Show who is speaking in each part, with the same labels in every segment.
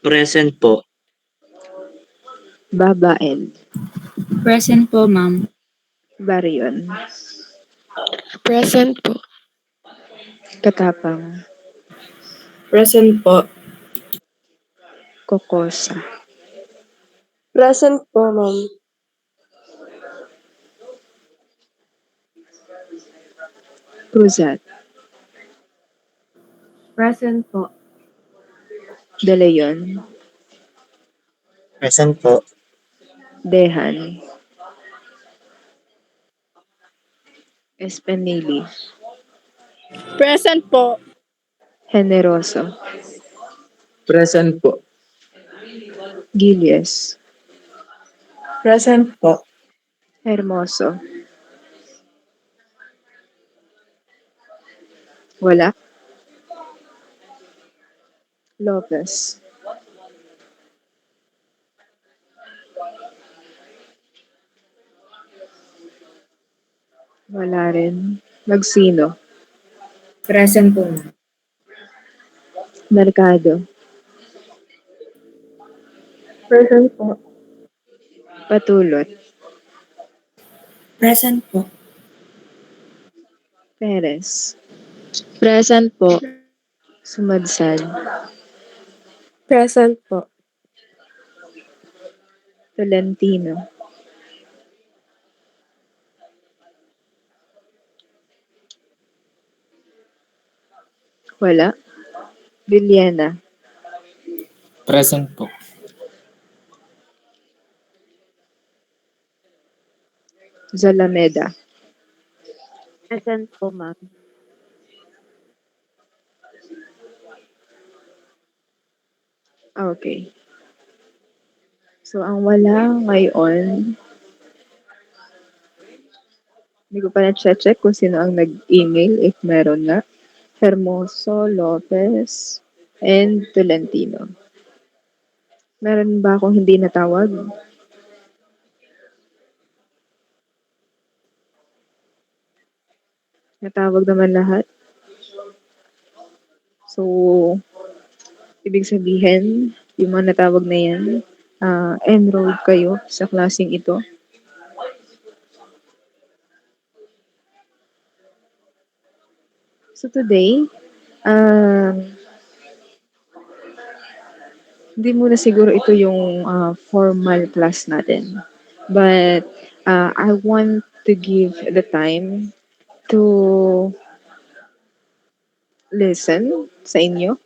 Speaker 1: Present po.
Speaker 2: Babael,
Speaker 3: Present po, ma'am.
Speaker 2: Barion,
Speaker 4: Present po.
Speaker 2: Katapang,
Speaker 3: Present po.
Speaker 2: Kokosa,
Speaker 4: Present po, ma'am.
Speaker 2: Cruzat,
Speaker 3: Present po.
Speaker 2: De Leon,
Speaker 1: Present po.
Speaker 2: Dehan, Espenili,
Speaker 5: Present po.
Speaker 2: Generoso,
Speaker 1: Present po.
Speaker 2: Gilies,
Speaker 1: Present po.
Speaker 2: Hermoso, wala, Lopez, wala rin, Magsino,
Speaker 3: Present po, ma'am.
Speaker 2: Mercado,
Speaker 4: Present po.
Speaker 2: Patulot,
Speaker 3: Present po.
Speaker 2: Perez,
Speaker 4: Present po.
Speaker 2: Sumadsad,
Speaker 4: Present po.
Speaker 2: Tolentino, wala, Villena,
Speaker 1: Present po.
Speaker 2: Zalameda,
Speaker 4: Present po, ma'am.
Speaker 2: okay. So, ang wala ngayon, hindi ko pa na-check kung sino ang nag-email, if meron nga. Hermoso, Lopez, and Tolentino. Meron ba akong hindi natawag? Natawag naman lahat. So, ibig sabihin, yung mga natawag na yan, enrolled kayo sa klaseng ito. So today, hindi muna siguro ito yung formal class natin. But I want to give the time to listen sa inyo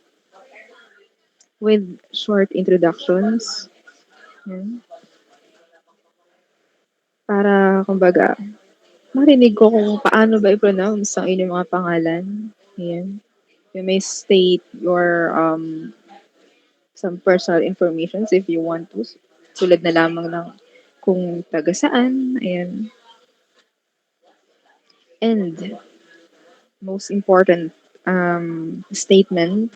Speaker 2: with short introductions. Yan. Para, kumbaga, marinig ko kung paano ba i-pronounce ang inyong mga pangalan. Yan. You may state your some personal informations if you want to. Tulad na lamang ng kung taga saan. Ayan. And most important statement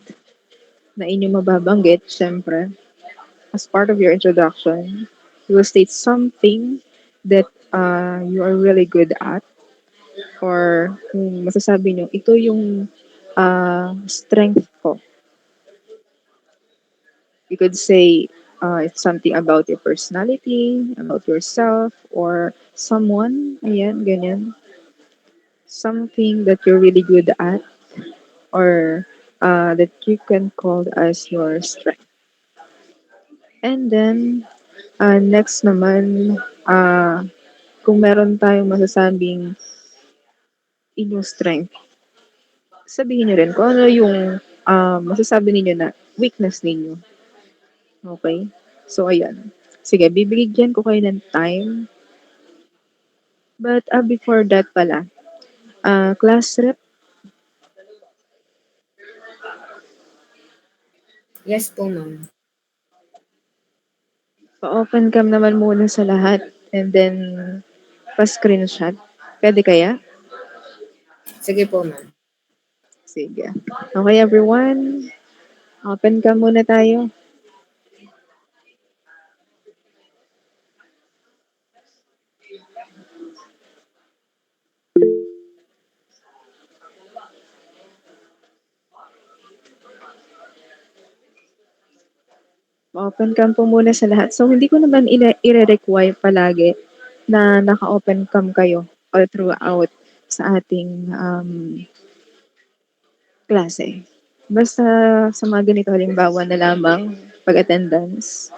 Speaker 2: na inyong mababanggit, syempre, as part of your introduction, you will state something that you are really good at, or kung masasabi nyo, ito yung strength ko. You could say it's something about your personality, about yourself, or someone, ayan, ganyan. Something that you're really good at, or that you can call as your strength. And then, next naman, kung meron tayong masasabing inyong strength, sabihin nyo rin kung ano yung masasabi ninyo na weakness ninyo. Okay? So, ayan. Sige, bibigyan ko kayo ng time. But before that pala, class rep,
Speaker 3: Yes po, ma'am.
Speaker 2: pa-open cam naman muna sa lahat and then pa-screenshot. Pwede kaya?
Speaker 3: Sige po, ma'am.
Speaker 2: Sige. Okay, everyone. Open cam muna tayo. Open cam po muna sa lahat. So, hindi ko naman i-require palagi na naka-open cam kayo all throughout sa ating klase. Basta sa mga ganito halimbawa na lamang pag-attendance,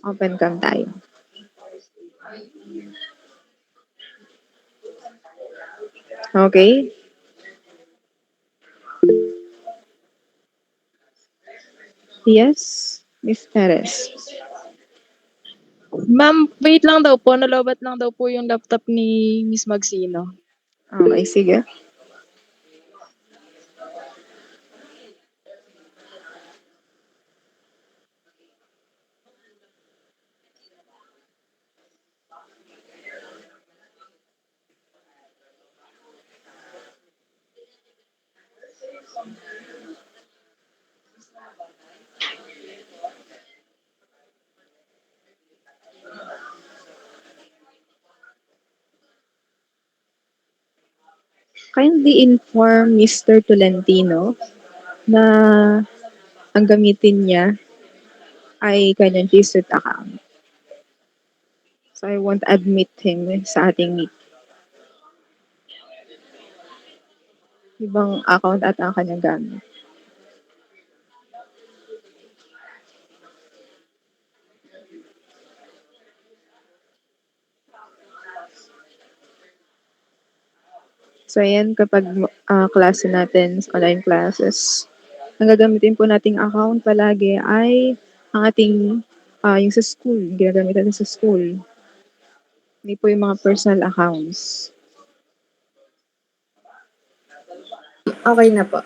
Speaker 2: open cam tayo. Okay? Yes, Miss Perez.
Speaker 4: Ma'am, wait lang daw po. Nalobat lang daw po yung laptop ni Miss Magsino.
Speaker 2: Okay, sige. Kindly inform Mr. Tolentino na ang gamitin niya ay kanyang Gsuite account. So I won't admit him sa ating meet. Ibang account at ang kanyang gamit. So ayan, kapag klase natin, online classes, ang gagamitin po nating account palagi ay ang ating, yung sa school, ginagamit natin sa school. Hindi po yung mga personal accounts.
Speaker 3: Okay na po.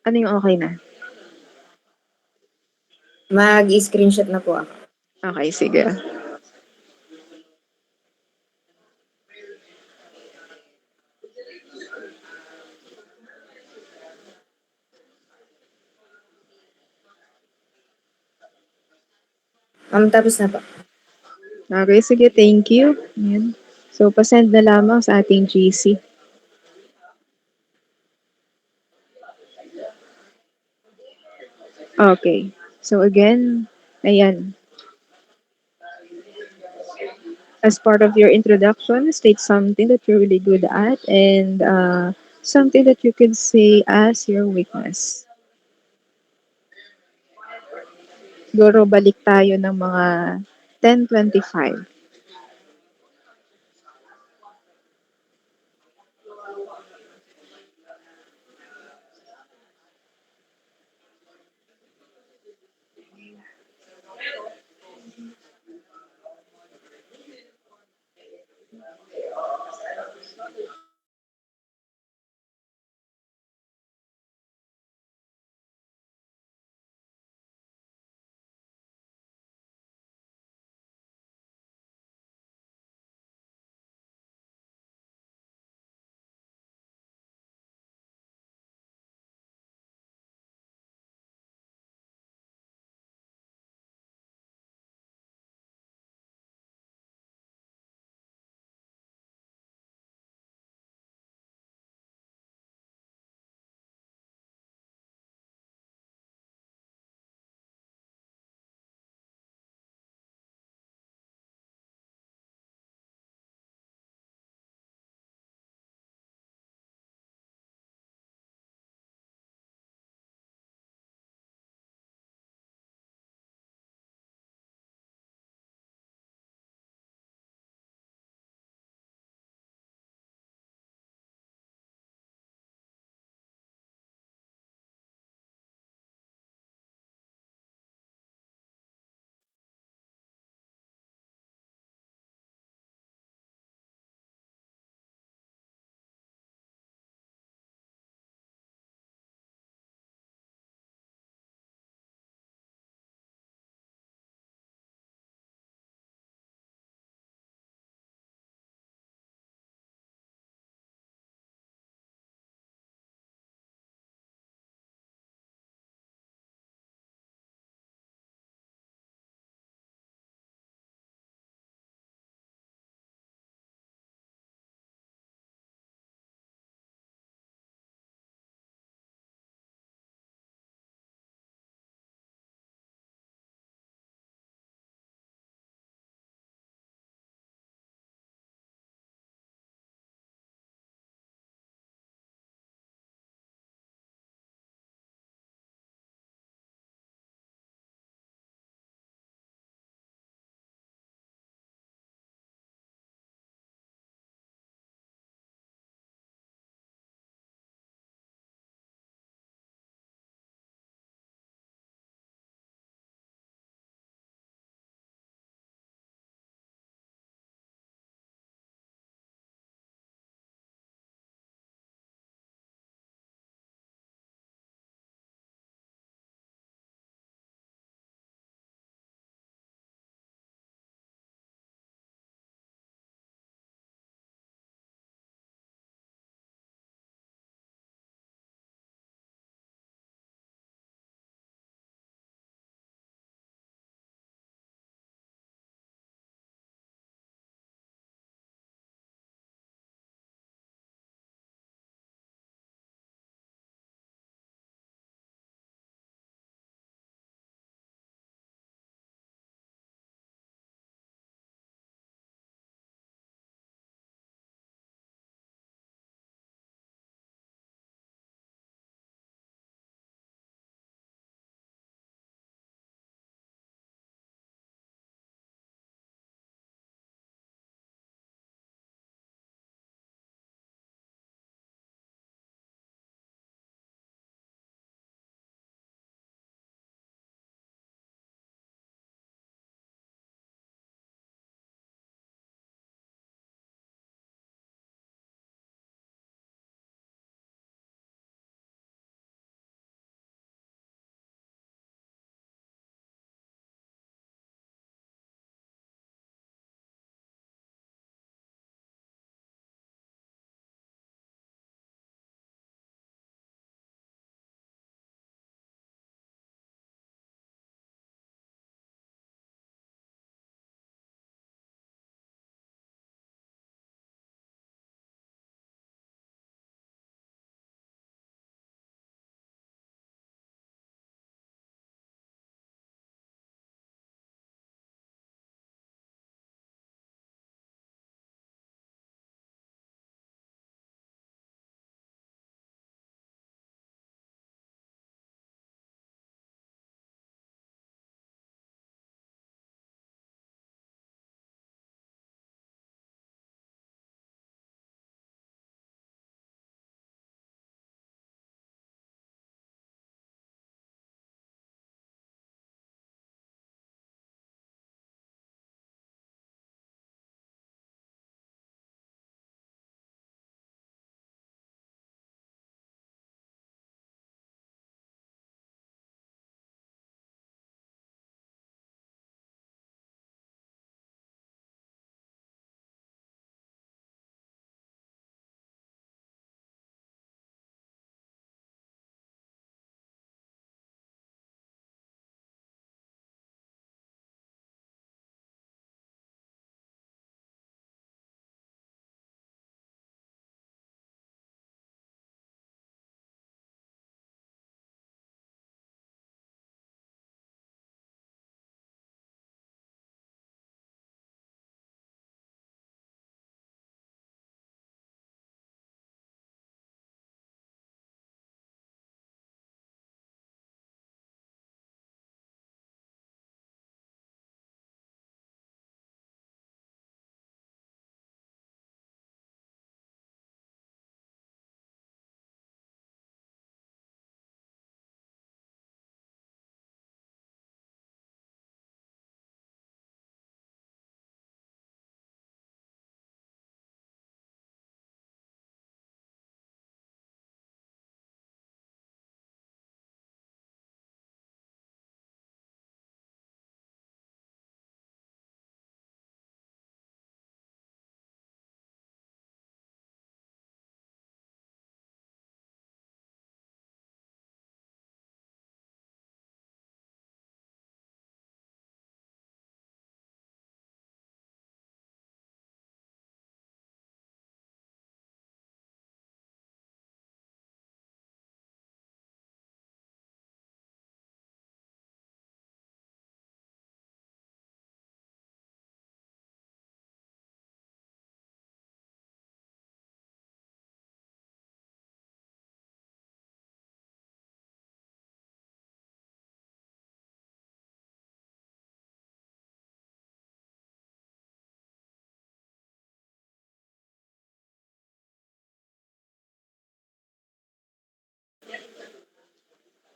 Speaker 2: Ano yung okay na?
Speaker 3: Mag-screenshot na po ako.
Speaker 2: Okay, sige.
Speaker 3: Tapos na po.
Speaker 2: Okay, sige, thank you. Ayan. So, pasend na lamang sa ating GC. Okay. So, again, ayan. As part of your introduction, state something that you're really good at and something that you could say as your weakness. Siguro balik tayo ng mga 10:25.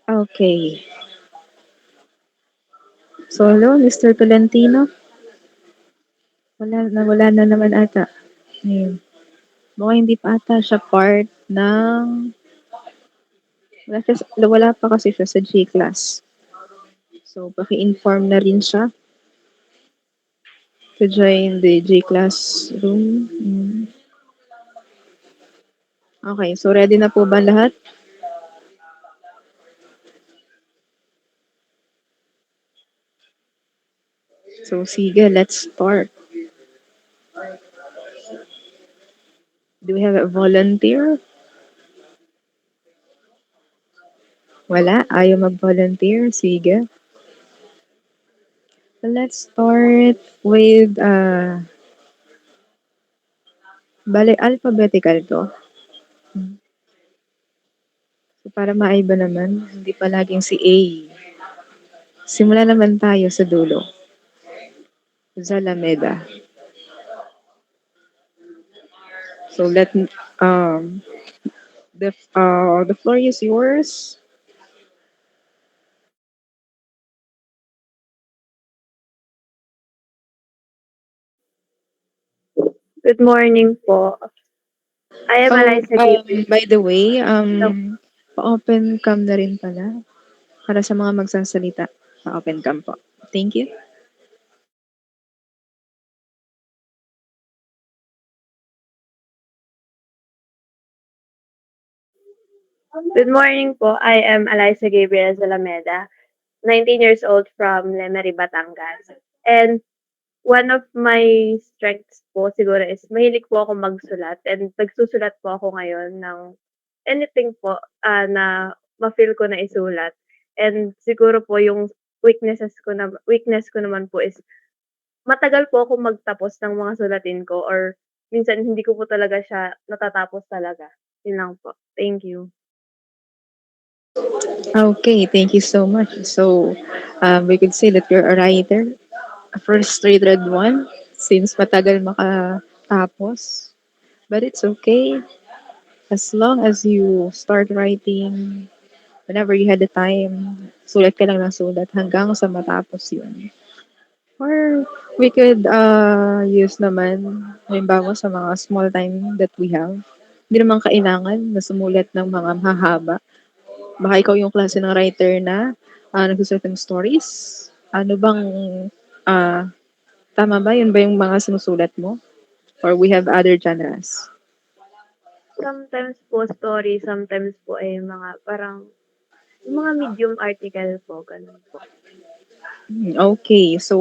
Speaker 2: Okay. So, hello, Mr. Tolentino. Wala na naman ata. Ayun. Mukhang hindi pa ata siya part ng... Wala pa kasi siya sa G-class. So, paki-inform na rin siya to join the G-class room. Okay, so ready na po ba lahat? So, sige, let's start. Do we have a volunteer? Wala? Ayaw mag-volunteer? Sige. So let's start with, bale, alphabetical to. So para maiba naman, hindi palaging si A. Simula naman tayo sa dulo. Zalameda. So the floor is yours.
Speaker 6: Good morning po. I am Eliza Gabriel.
Speaker 2: By the way, pa-open cam na rin pala para sa mga magsasalita. Pa-open cam po. Thank you.
Speaker 6: Good morning po. I am Eliza Gabriel Zalameda, 19 years old from Lemery, Batangas. And one of my strengths po siguro is mahilig po ako magsulat and nagsusulat po ako ngayon ng anything po na ma-feel ko na isulat. And siguro po yung weakness ko naman po is matagal po ako magtapos ng mga sulatin ko or minsan hindi ko po talaga siya natatapos talaga. Yun lang po. Thank you.
Speaker 2: Okay, thank you so much. So, we could say that you're a writer, a frustrated one, since matagal makatapos. But it's okay, as long as you start writing, whenever you had the time, sulat ka lang ng sulat hanggang sa matapos yun. Or we could use naman, halimbawa sa mga small time that we have, hindi naman kailangan na sumulat ng mga mahahaba. Baka ikaw yung klase ng writer na nagsusulat ng stories. Ano bang, ah, tama ba? Yun ba yung mga sinusulat mo? Or we have other genres?
Speaker 6: Sometimes po story, sometimes po ay mga parang yung mga medium article po, ganun po.
Speaker 2: Okay, so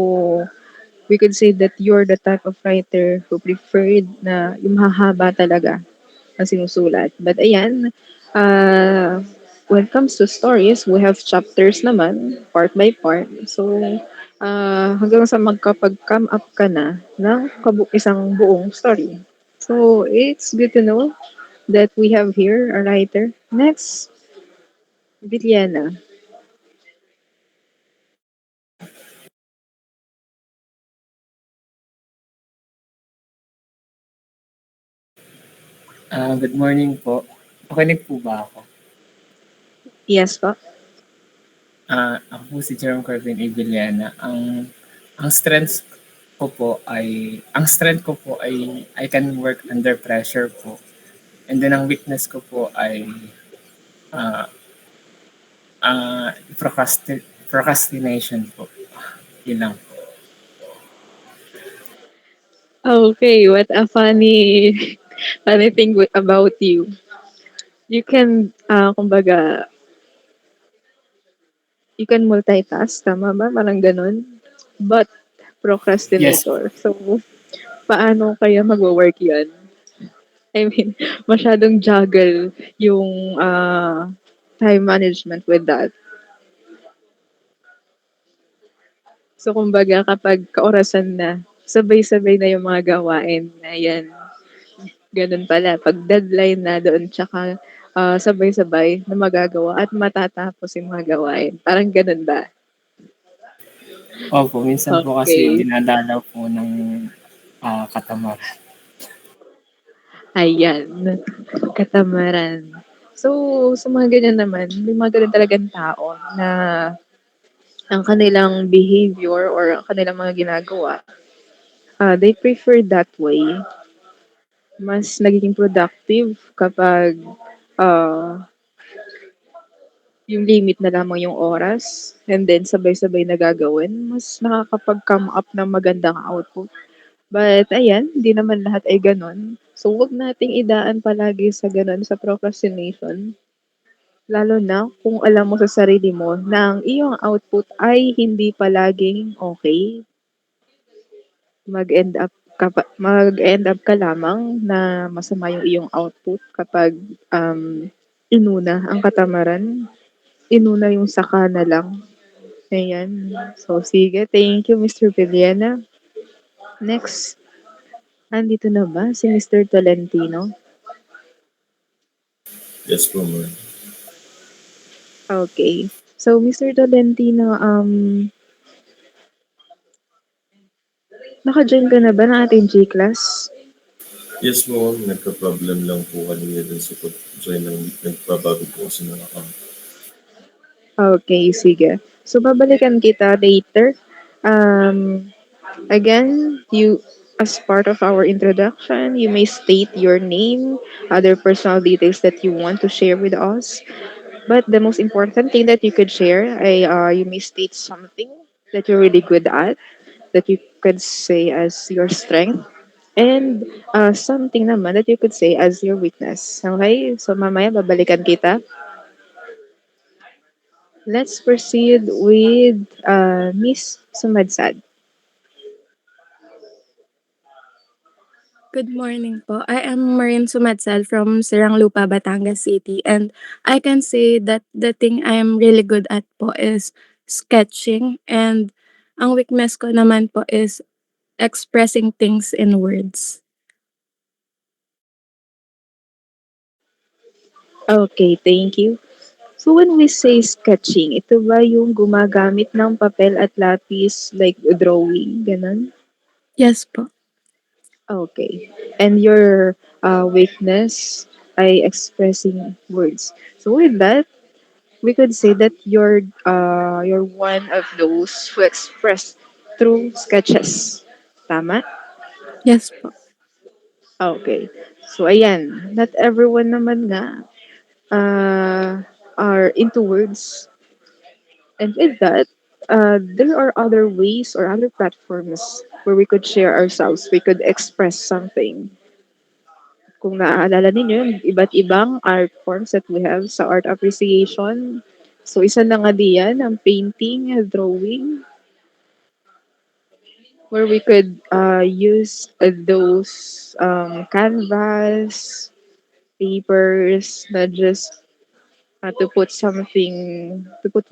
Speaker 2: we could say that you're the type of writer who preferred na yung mahaba talaga ang sinusulat. But ayan, when it comes to stories, we have chapters naman, part by part. So, hanggang sa magkapag-come up ka na ng isang buong story. So, it's good to know that we have here a writer. Next, Viliana.
Speaker 1: Good morning po. Pakinig po ba ako?
Speaker 2: Yes po.
Speaker 1: Ako po si Jerome Carvin Avellana. Ang strength ko po ay I can work under pressure po. And then ang weakness ko po ay uh, procrastination po. Yun lang.
Speaker 2: Okay, what a funny thing about you. You can, kumbaga, you can multitask, tama ba? Parang ganun. But, procrastinator. So, paano kaya magwo-work yan? I mean, masyadong juggle yung time management with that. So, kumbaga, kapag kaorasan na, sabay-sabay na yung mga gawain. Ayan, ganun pala. Pag deadline na doon, tsaka sabay-sabay na magagawa at matatapos yung mga gawain. Parang ganun ba?
Speaker 1: Opo, minsan po kasi
Speaker 2: Okay.
Speaker 1: dinadalaw po ng katamaran.
Speaker 2: Ayan, katamaran. So, sa mga ganyan naman, may mga ganun talagang tao na ang kanilang behavior or ang kanilang mga ginagawa, they prefer that way. Mas nagiging productive kapag uh, yung limit na lamang yung oras and then sabay-sabay na gagawin, mas nakakapag-come up ng magandang output. But ayan, hindi naman lahat ay gano'n. So, wag nating idaan palagi sa gano'n, sa procrastination. Lalo na kung alam mo sa sarili mo na ang iyong output ay hindi palaging okay. Mag-end up ka lamang na masama yung iyong output kapag inuna ang katamaran, inuna yung saka na lang. Ayan. So, sige. Thank you, Mr. Villena. Next, andito na ba si Mr. Tolentino?
Speaker 7: Yes po, ma'am.
Speaker 2: Okay. So, Mr. Tolentino, naka-join ka na ba ng ating G-class?
Speaker 7: Yes po, ma'am. Nagka-problem lang po kanina dun sa pag-join ng nagbabago po kasi ng account.
Speaker 2: Okay, sige. So, babalikan kita later. Again, as part of our introduction, you may state your name, other personal details that you want to share with us. But the most important thing that you could share, you may state something that you're really good at, that you could say as your strength, and something naman that you could say as your weakness. Okay? So mamaya babalikan kita. Let's proceed with Miss Sumadsad.
Speaker 5: Good morning po. I am Marin Sumatsal from Siranglupa, Batangas City. And I can say that the thing I am really good at po is sketching. And ang weakness ko naman po is expressing things in words.
Speaker 2: Okay, thank you. So when we say sketching, ito ba yung gumagamit ng papel at lapis like drawing, ganun?
Speaker 5: Yes po.
Speaker 2: Okay. And your weakness ay expressing words. So with that, we could say that you're one of those who express through sketches. Tama?
Speaker 5: Yes po.
Speaker 2: Okay. So ayan, not everyone naman nga are into words. And with that, there are other ways or other platforms where we could share ourselves. We could express something. Kung naaalala ninyo, yung iba't ibang art forms that we have sa art appreciation. So, isa na nga diyan, ang painting, drawing, where we could use those canvas, papers, not just to put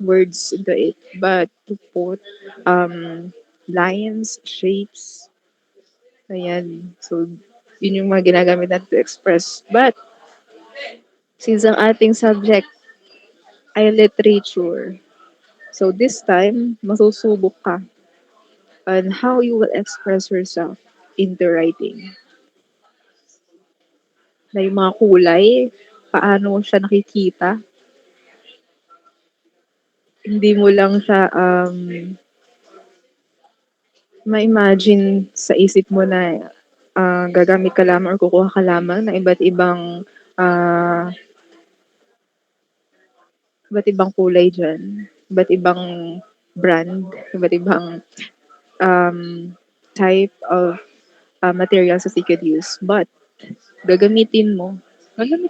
Speaker 2: words into it, but to put lines, shapes, ayan. So, yun yung mga ginagamit natin to express. But, since ang ating subject ay literature, so this time, masusubok ka on how you will express yourself into writing. Na yung mga kulay, paano mo siya nakikita, hindi mo lang siya ma-imagine sa isip mo na gagamit ka lamang or kukuha ka lamang ng ah, iba't ibang kulay dyan, iba't ibang brand, iba't ibang um, type of materials that you could use. But, gagamit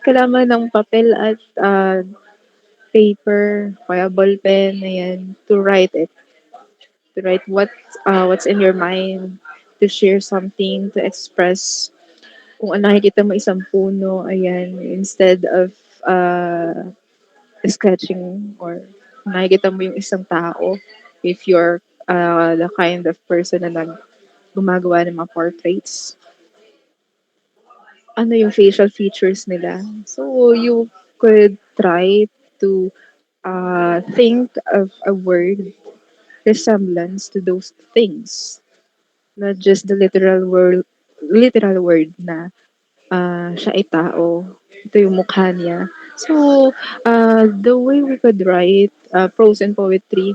Speaker 2: ka lamang ng papel at paper, kaya ballpen, ayan, to write what's in your mind, to share something, to express kung ano nakikita mo isang puno, ayan, instead of sketching or nakikita mo yung isang tao, if you're the kind of person na gumagawa ng mga portraits, ano yung facial features nila. So, you could try to think of a word resemblance to those things. Not just the literal word na siya ay tao. Ito yung mukha niya. So, the way we could write prose and poetry,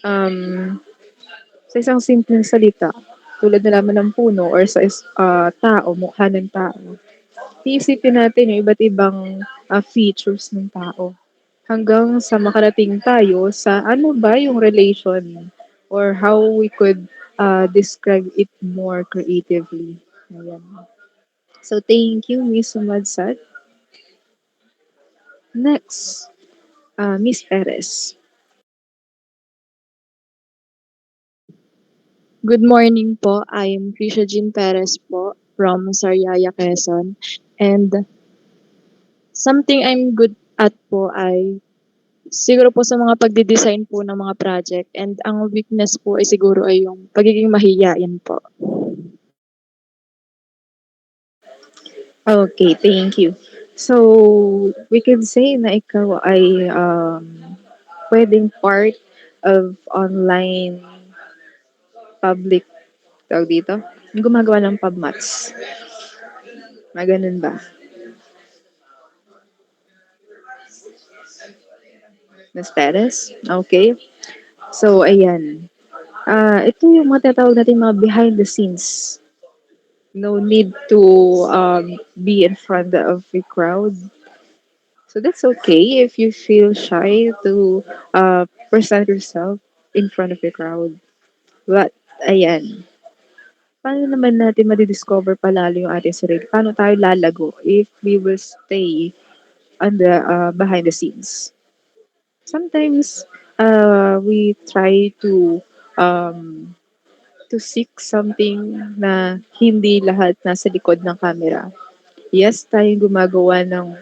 Speaker 2: um, sa isang simpleng salita, tulad na lamang ng puno or sa tao, mukha ng tao, iisipin natin yung iba't ibang features ng tao. Hanggang sa makarating tayo sa ano ba yung relation or how we could describe it more creatively. Ayan. So, thank you, Miss Sumadsat. Next, Miss Perez.
Speaker 4: Good morning po. I am Krisha Jean Perez po from Sariaya, Quezon. And something I'm good at po ay siguro po sa mga pagde-design po ng mga project. And ang weakness po ay siguro ay yung pagiging mahiyain po.
Speaker 2: Okay, thank you. So, we can say na ikaw ay pwedeng part of online public, tawag dito, yung gumagawa ng PubMats. Mga ganun ba? Miss Perez? Okay. So, ayan. Ito yung mga tatawag natin mga behind the scenes. No need to be in front of a crowd. So that's okay if you feel shy to present yourself in front of a crowd. But, ayan. Paano naman natin madidiscover palalo yung ating sarili? Paano tayo lalago if we will stay on the behind the scenes? Sometimes we try um, to seek something na hindi lahat nasa likod ng camera. Yes, tayong gumagawa ng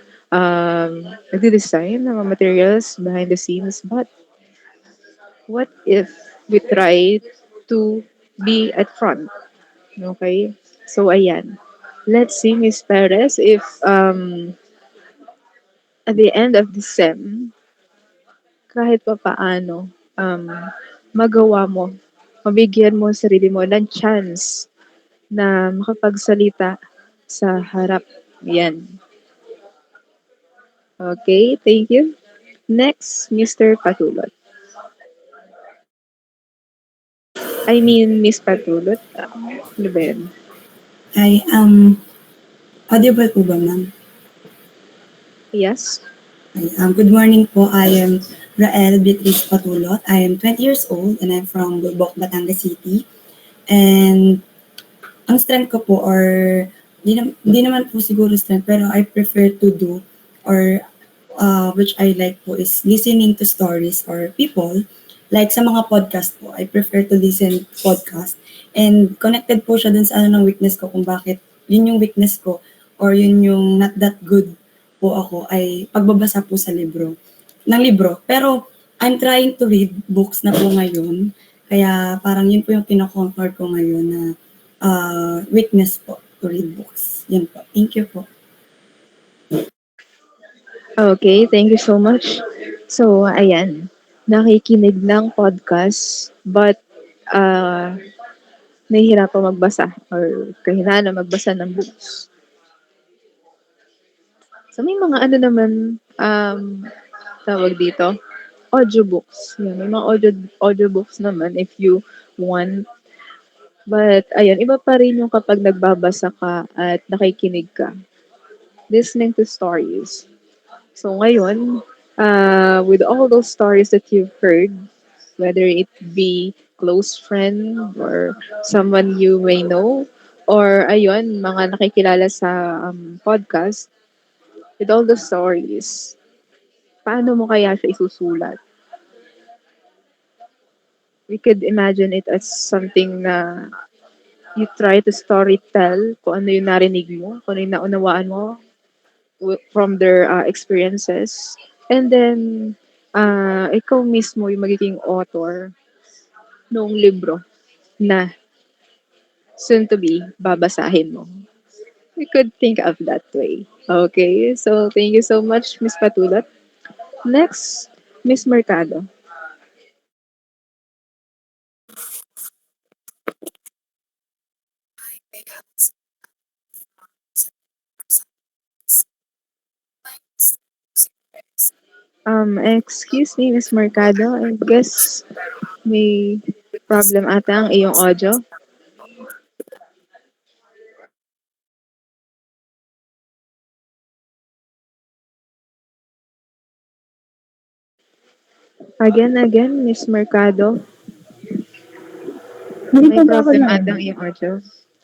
Speaker 2: nagde-design ng mga materials behind the scenes, but what if we try to be at front? Okay? So, ayan. Let's see, Miss Perez, if at the end of the SEM, kahit pa paano, magawa mo, mabigyan mo ang sarili mo ng chance na makapagsalita sa harap. Yan. Okay, thank you. Next, Mr. Patulot. I mean, Miss Patulot. Ano ba yan?
Speaker 8: Hi, audible po ba, ma'am?
Speaker 2: Yes?
Speaker 8: Hi, good morning po. I am Rael Beatriz Patulot. I am 20 years old and I'm from Bulbok, Batangas City. And ang strength ko po or di naman po siguro strength pero I prefer to do or which I like po is listening to stories or people. Like sa mga podcast po, I prefer to listen podcast. And connected po siya dun sa ano ng weakness ko kung bakit yun yung weakness ko or yun yung not that good po ako ay pagbabasa po sa libro. Pero I'm trying to read books na po ngayon. Kaya parang yun po yung kino-conquer ko ngayon na weakness po to read books. Yun po. Thank you po.
Speaker 2: Okay, thank you so much. So, ayan. Nakikinig ng podcast, but nahihirapan magbasa or kahinaan na magbasa ng books. So, may mga ano naman, tawag dito, audiobooks. Yan, may mga audiobooks naman if you want. But, ayun, iba pa rin yung kapag nagbabasa ka at nakikinig ka. Listening to stories. So, ngayon, with all those stories that you've heard, whether it be close friend or someone you may know, or ayun, mga nakikilala sa podcast, with all the stories, paano mo kaya siya isusulat? We could imagine it as something na you try to story tell kung ano yung narinig mo, kung ano yung naunawaan mo from their experiences. And then, ikaw mismo yung magiging author ng libro na soon to be babasahin mo. We could think of that way. Okay, so thank you so much, Miss Patulot. Next, Miss Mercado. Excuse me, Miss Mercado. I guess may problem ata ang iyong audio. Again, Miss Mercado. May
Speaker 9: Nakita ba ako
Speaker 2: problem ata ang
Speaker 9: narinig?
Speaker 2: iyong audio.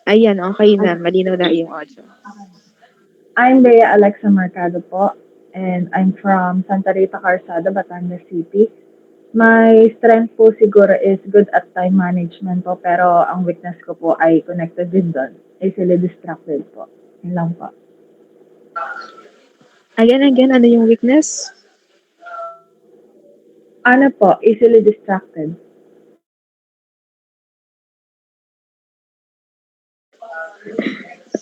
Speaker 2: Ayan, okay na. Malinaw na iyong audio.
Speaker 9: I'm Bea Alexa Mercado po, and I'm from Santa Rita Calzada, Batangas City. My strength po siguro is good at time management po, pero ang weakness ko po ay connected din doon. Easily distracted po. Yun lang po.
Speaker 2: Again, ano yung weakness?
Speaker 9: Ano po, easily distracted.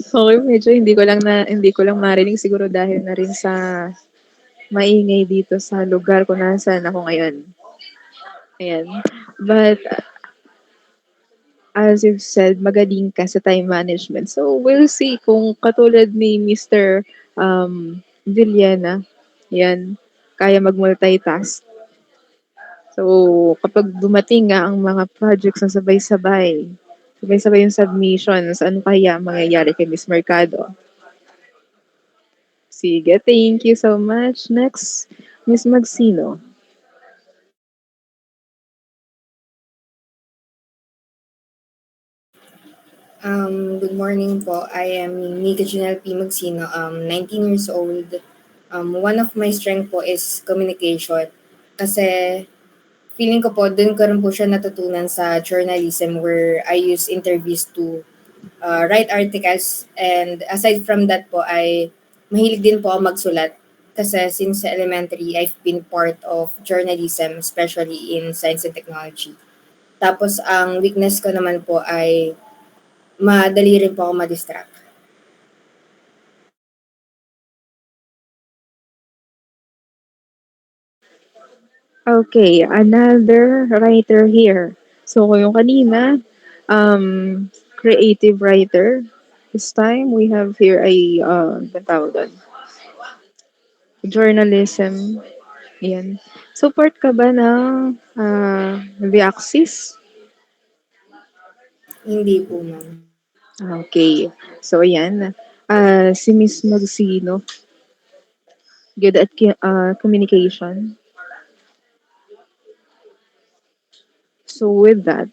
Speaker 2: Okay, medyo hindi ko lang marinig siguro dahil na rin sa maingay dito sa lugar kung nasaan ako ngayon. Ayan. But as you've said, magaling ka sa time management. So we'll see kung katulad ni Mr. Villena, yan, kaya mag-multitask. So kapag dumating nga ang mga projects na sabay-sabay yung submissions, ano kaya ang mangyayari kay Miss Mercado? Sige, thank you so much. Next, Miss Magsino.
Speaker 3: Good morning po. I am Nika Janelle P. Magsino, 19 years old. One of my strength po is communication. Kasi feeling ko po, dun ko rin po siya natutunan sa journalism where I use interviews to write articles. And aside from that po, ay mahilig din po ako magsulat. Kasi since elementary, I've been part of journalism, especially in science and technology. Tapos ang weakness ko naman po ay madali rin po ako ma-distract.
Speaker 2: Okay, another writer here. So, yung kanina, creative writer. This time, we have here ang tawag doon? Journalism. Yan. Support ka ba ng The Axis?
Speaker 3: Hindi po, ma'am.
Speaker 2: Okay. So, ayan. Si Miss Magsino, good at communication. So, with that,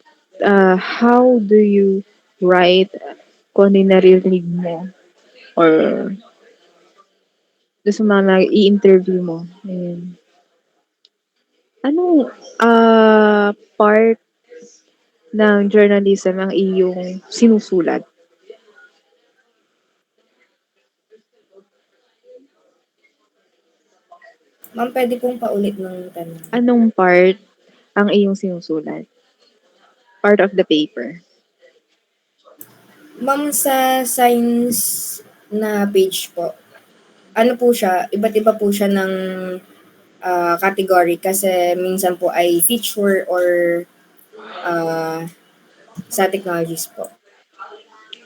Speaker 2: how do you write kung ano yung naririnig mo or doon sa mga i-interview mo? Ayan. Anong part ng journalism ang iyong sinusulat?
Speaker 3: Ma'am, pwede pong paulit ng tanong.
Speaker 2: Anong part ang iyong sinusulat? Part of the paper.
Speaker 3: Ma'am, sa science na page po, ano po siya, iba't iba po siya ng category kasi minsan po ay feature or uh, sa technologies po.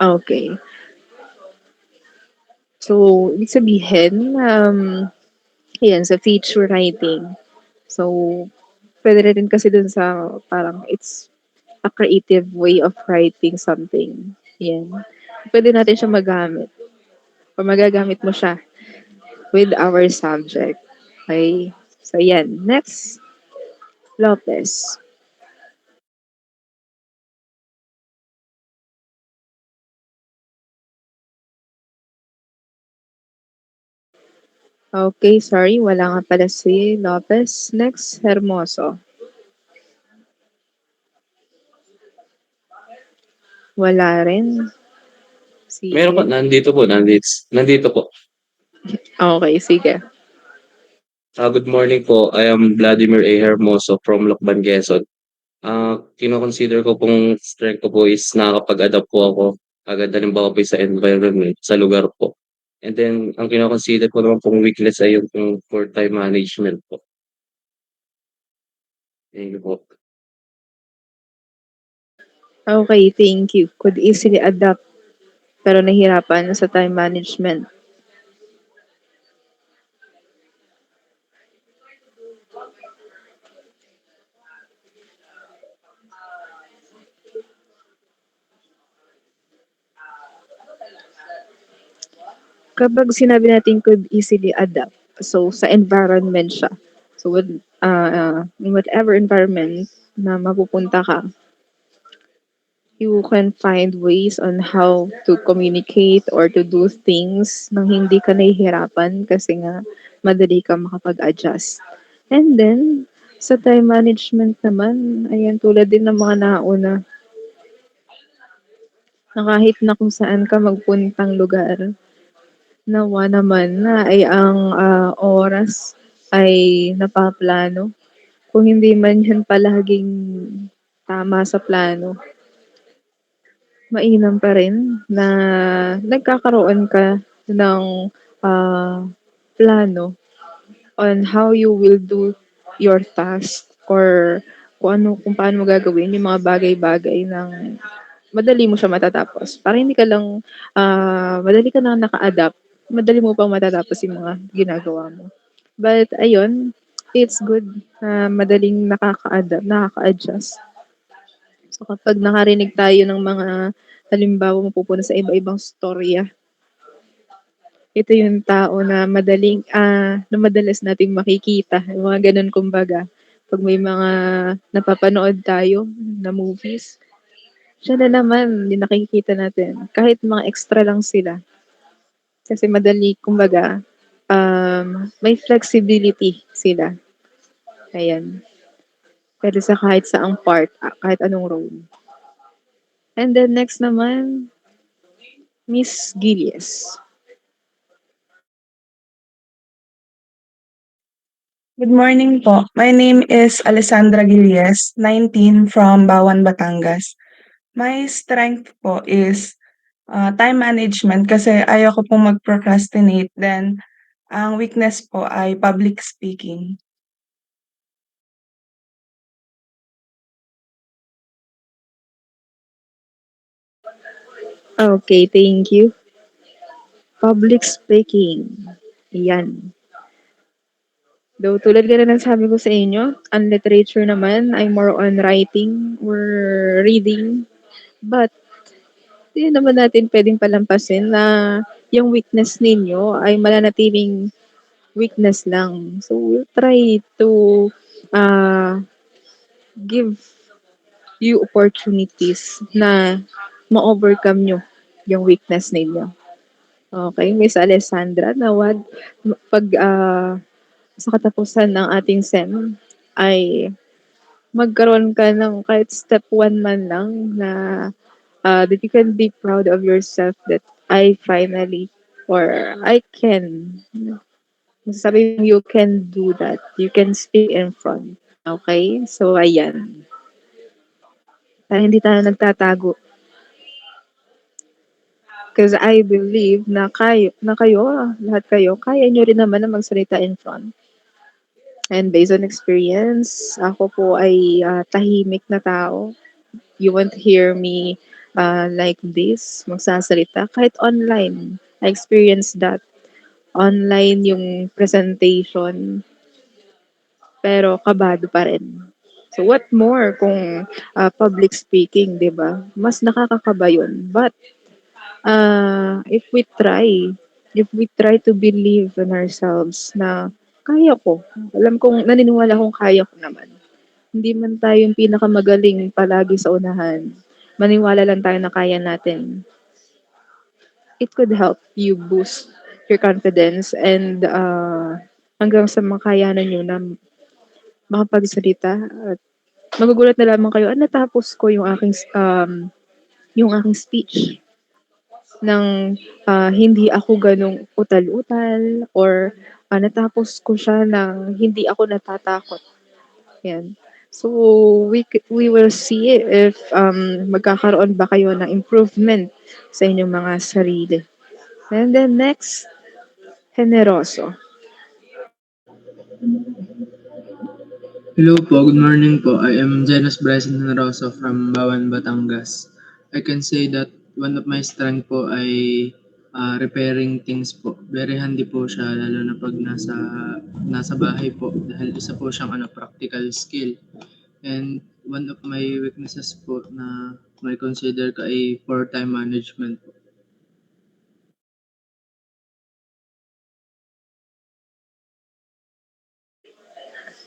Speaker 2: Okay. So, ibig sabihin, yan, sa feature writing. So, pwede rin kasi dun sa parang it's a creative way of writing something. Yan. Pwede natin siya magamit or magagamit mo siya with our subject. Okay? So, yan. Next, Lopez. Okay, sorry. Wala nga pala si Lopez. Next, Hermoso. Wala rin.
Speaker 10: Meron po,
Speaker 2: Sige.
Speaker 10: nandito po.
Speaker 2: Okay, sige.
Speaker 10: Good morning po. I am Vladimir A. Hermoso from Lokban, Quezon. Kino-consider ko pong strength ko po is nakakapag-adapt po ako agad halimbawa po sa environment, sa lugar po. And then, ang kino-consider ko naman pong weakness ay yung pong for time management po. Thank you po.
Speaker 2: Okay, thank you. Could easily adapt pero nahirapan sa time management. kapag sinabi natin could easily adapt, so sa environment siya. So in whatever environment na mapupunta ka, you can find ways on how to communicate or to do things nang hindi ka nahihirapan kasi nga madali ka makapag-adjust. And then, sa time management naman, ayan, tulad din ng mga nauna, na kahit na kung saan ka magpuntang lugar, nawa naman na ay ang oras ay napaplano. Kung hindi man yan palaging tama sa plano, mainam pa rin na nagkakaroon ka ng ah, plano on how you will do your task or kung paano mo gagawin yung mga bagay-bagay ng madali mo siya matatapos. Para hindi ka lang madali ka lang naka-adapt, madali mo pang matatapos yung mga ginagawa mo. But ayun, it's good na madaling nakaka-adapt, nakaka-adjust. So kapag nakarinig tayo ng mga halimbawa mapupunta sa iba-ibang storya, ito yung tao na na madalas nating makikita, yung mga gano'n kumbaga. 'Pag may mga napapanood tayo na movies, siya na naman yung nakikita natin, kahit mga extra lang sila. Kasi madali kumbaga, may flexibility sila, ayan. Puwede sa kahit saang part, kahit anong role. And then next naman, Miss Gillies.
Speaker 11: Good morning po. My name is Alessandra Gillies, 19 from Bawan, Batangas. My strength po is time management kasi ayaw ko pong mag-procrastinate. Then, ang weakness po ay public speaking.
Speaker 2: Okay, thank you. Public speaking, 'yan. Though tulad nga ng sabi ko sa inyo, ang literature naman ay more on writing or reading. But, hindi naman natin puwedeng palampasin na yung weakness ninyo ay mananatiling weakness lang. So, we'll try to uh, give you opportunities na ma-overcome nyo yung weakness ninyo. Okay, Miss Alessandra, nawag 'pag sa katapusan ng ating SEM ay magkaroon ka ng kahit step 1 man lang na that you can be proud of yourself that I finally or I can. Masasabi mong you can do that. You can speak in front. Okay? So, ayan. Para hindi tayo nagtatago. Because I believe na kayo, lahat kayo, kaya nyo rin naman na magsalita in front. And based on experience, ako po ay tahimik na tao. You won't hear me like this, magsasalita. Kahit online, I experienced that. Online yung presentation, pero kabado pa rin. So what more kung public speaking, 'di ba? Mas nakakakaba 'yun. But if we try to believe in ourselves na kaya ko, alam kong naniniwala kong kaya ko naman. Hindi man tayo yung pinakamagaling palagi sa unahan. Maniwala lang tayo na kaya natin. It could help you boost your confidence and hanggang sa makayanan nyo na makapagsalita at magugulat na lamang kayo, natapos ko yung aking speech ng hindi ako ganong utal-utal or natapos ko siya ng hindi ako natatakot. Yan. So, we will see if magkakaroon ba kayo ng improvement sa inyong mga sarili. And then next, generoso.
Speaker 12: Hello po, good morning po. I am Janus Bryson Rosso from Bawan, Batangas. I can say that one of my strength po ay repairing things po. Very handy po siya lalo na pag nasa bahay po dahil isa po siyang practical skill. And one of my weaknesses po na may consider ka ay poor time management po.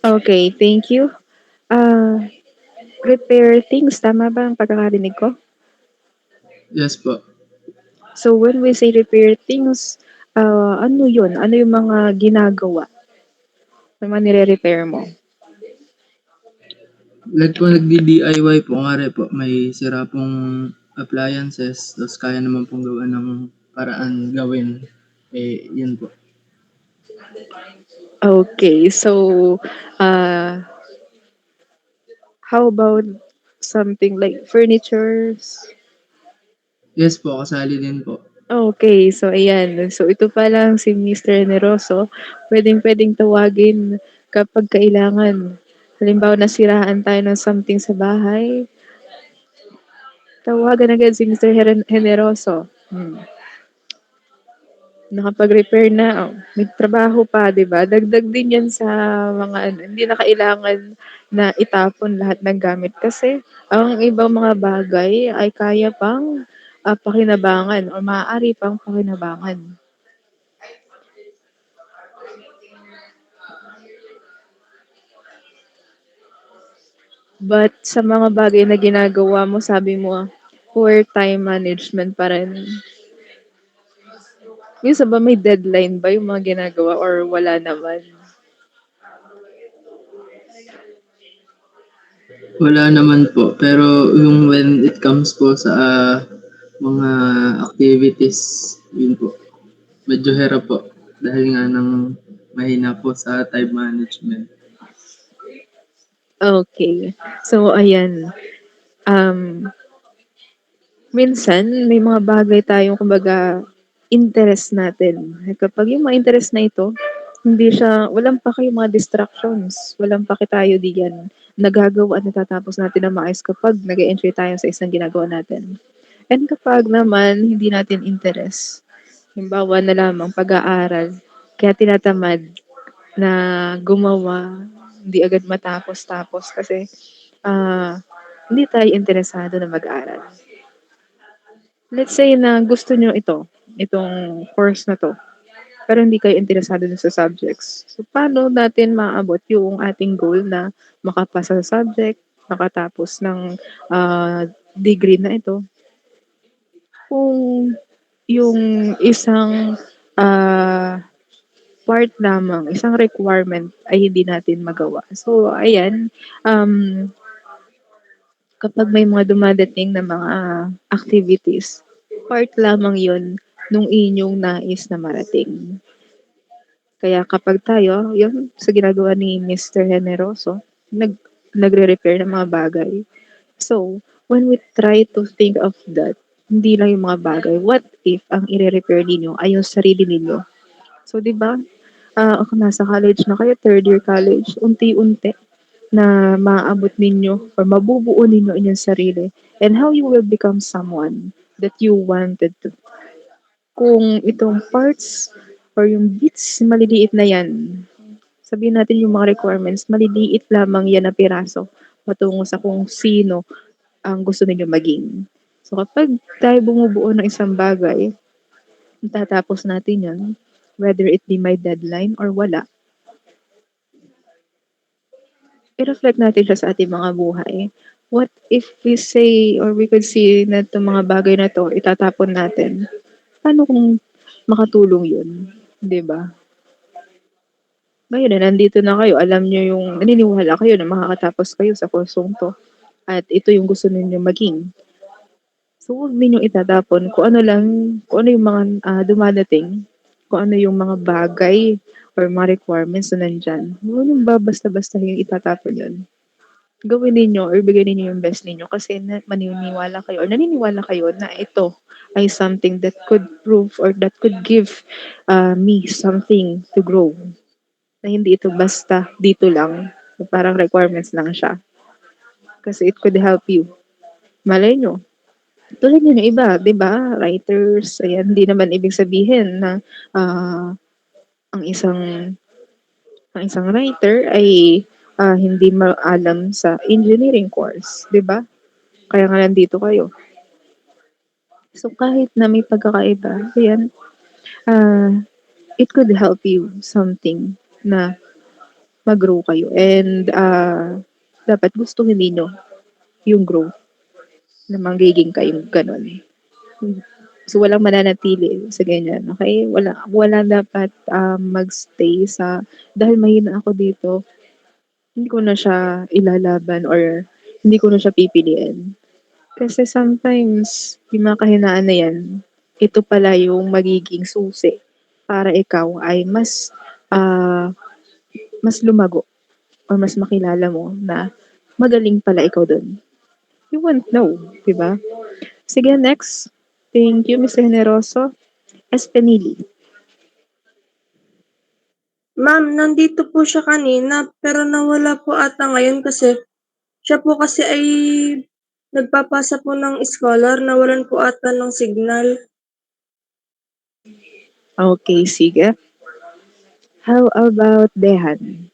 Speaker 2: Okay, thank you. Ah, repair things, tama ba ang pagkakarinig ko?
Speaker 12: Yes po.
Speaker 2: So when we say repair things, ano yun? Ano yung mga ginagawa na mga nire-repair mo?
Speaker 12: Like po nagdi-DIY po, kunwari po may sira pong appliances, tapos kaya naman pong gawa ng paraan gawin. Yun po.
Speaker 2: Okay, so how about something like furnitures?
Speaker 12: Yes po, kasali din po.
Speaker 2: Okay, so ayan. So ito pa lang si Mr. Generoso. Pwedeng-pwedeng tawagin kapag kailangan. Halimbawa, nasiraan tayo ng something sa bahay, tawagan agad si Mr. Generoso. Nakapag-repair na, may trabaho pa, 'di ba? Dagdag din 'yan sa mga ano, hindi na kailangan na itapon lahat ng gamit kasi ang ibang mga bagay ay kaya pang, pakinabangan o maaari pang pakinabangan. But sa mga bagay na ginagawa mo, sabi mo, poor time management pa rin. Minsan ba may deadline ba yung mga ginagawa or wala naman?
Speaker 12: Wala naman po, pero yung when it comes po sa mga activities, yun po. Medyo hirap po dahil nga ng mahina po sa time management.
Speaker 2: Okay. So ayan, um, minsan may mga bagay tayong kumbaga interest natin. Kapag yung mga interest na ito, hindi siya walang pake yung mga distractions, walang pake tayo diyan. Nagagawa at natatapos natin ng maayos kapag nag-e-enjoy tayo sa isang ginagawa natin. And kapag naman hindi natin interest, halimbawa na lamang pag-aaral, kaya tinatamad na gumawa, hindi agad matapos-tapos kasi, hindi tayo interesado na mag-aral. Let's say na gusto niyo itong course na 'to, pero hindi kayo interesado dun sa subjects. So, paano natin maaabot yung ating goal na makapasa sa subject, makatapos ng, degree na ito, kung yung isang, part lamang, isang requirement ay hindi natin magawa. So, ayan, um, kapag may mga dumadating na mga activities, part lamang yon nung inyong nais na marating. Kaya kapag tayo, yun sa ginagawa ni Mr. Generoso, nagre-repair ng mga bagay. So, when we try to think of that, hindi lang yung mga bagay, what if ang ire-repair ninyo ay yung sarili ninyo? So, 'di ba, kung nasa college na kayo, third year college, unti-unti na maaabot ninyo or mabubuo ninyo inyong sarili and how you will become someone that you wanted to. Kung itong parts or yung bits, maliliit na yan. Sabihin natin yung mga requirements, maliliit lamang yan na piraso patungo sa kung sino ang gusto ninyo maging. So kapag tayo bumubuo ng isang bagay, tatapos natin yan, whether it be my deadline or wala, i-reflect natin siya sa ating mga buhay. What if we say or we could see na itong mga bagay na to, itatapon natin? Paano kung makatulong yun? 'Di ba? Ngayon na nandito na kayo, alam niyo yung naniniwala kayo na makakatapos kayo sa kursong 'to at ito yung gusto ninyong maging. So, huwag ninyong itatapon kung ano yung mga, dumadating, kung ano yung mga bagay or mga requirements na nandiyan. Huwag niyong babasta-bastahin itatapon yun. Gawin ninyo or ibigay ninyo yung best ninyo kasi maniniwala kayo or naniniwala kayo na ito ay something that could prove or that could give, me something to grow. Na hindi ito basta dito lang, parang requirements lang siya. Kasi it could help you. Malay nyo, tulad yun yung iba, 'di ba? Writers, ayan, hindi naman ibig sabihin na ang isang writer ay hindi maalam sa engineering course, 'di ba? Kaya nga nandito kayo. So kahit na may pagkakaiba, ayan, it could help you something na mag-grow kayo. And dapat gustuhin ninyo yung growth na magiging kayong ganun. So, walang mananatili sa ganyan, okay? Wala dapat magstay sa, dahil mahina ako dito, hindi ko na siya ilalaban or hindi ko na siya pipiliin. Kasi sometimes, yung mga kahinaan na yan, ito pala yung magiging susi para ikaw ay mas lumago or mas makilala mo na magaling pala ikaw dun. You won't know, di ba? Sige, next. Thank you, Mr. Generoso. Espenili.
Speaker 13: Ma'am, nandito po siya kanina pero nawala po ata ngayon kasi siya po kasi ay nagpapasa po ng scholar, nawalan po ata ng signal.
Speaker 2: Okay, sige. How about Dehan?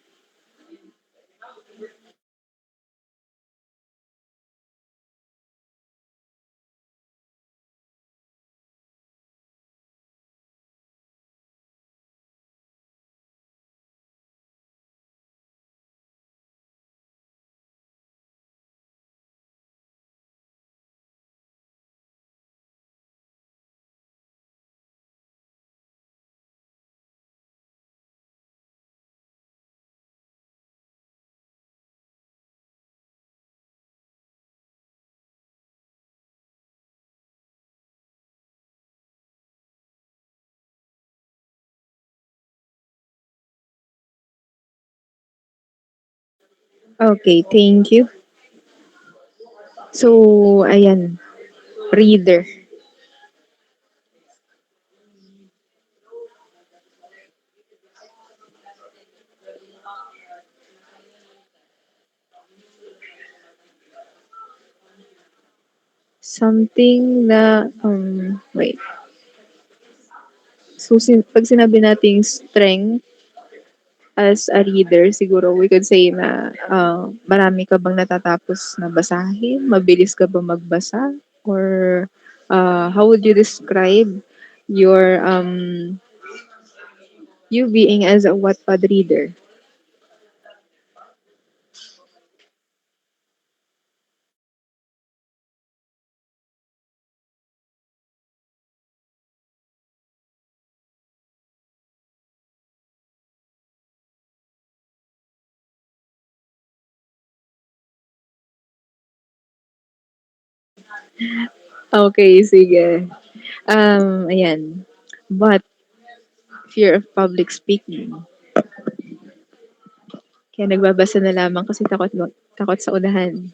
Speaker 2: Okay, thank you. So, ayan. Reader. Something na, wait. So, pag sinabi nating strength as a reader, siguro we could say na marami ka bang natatapos na basahin? Mabilis ka ba magbasa? Or how would you describe your you being as a Wattpad reader? Okay, sige. Ayan. But, fear of public speaking. Kaya nagbabasa na lamang kasi takot sa unahan.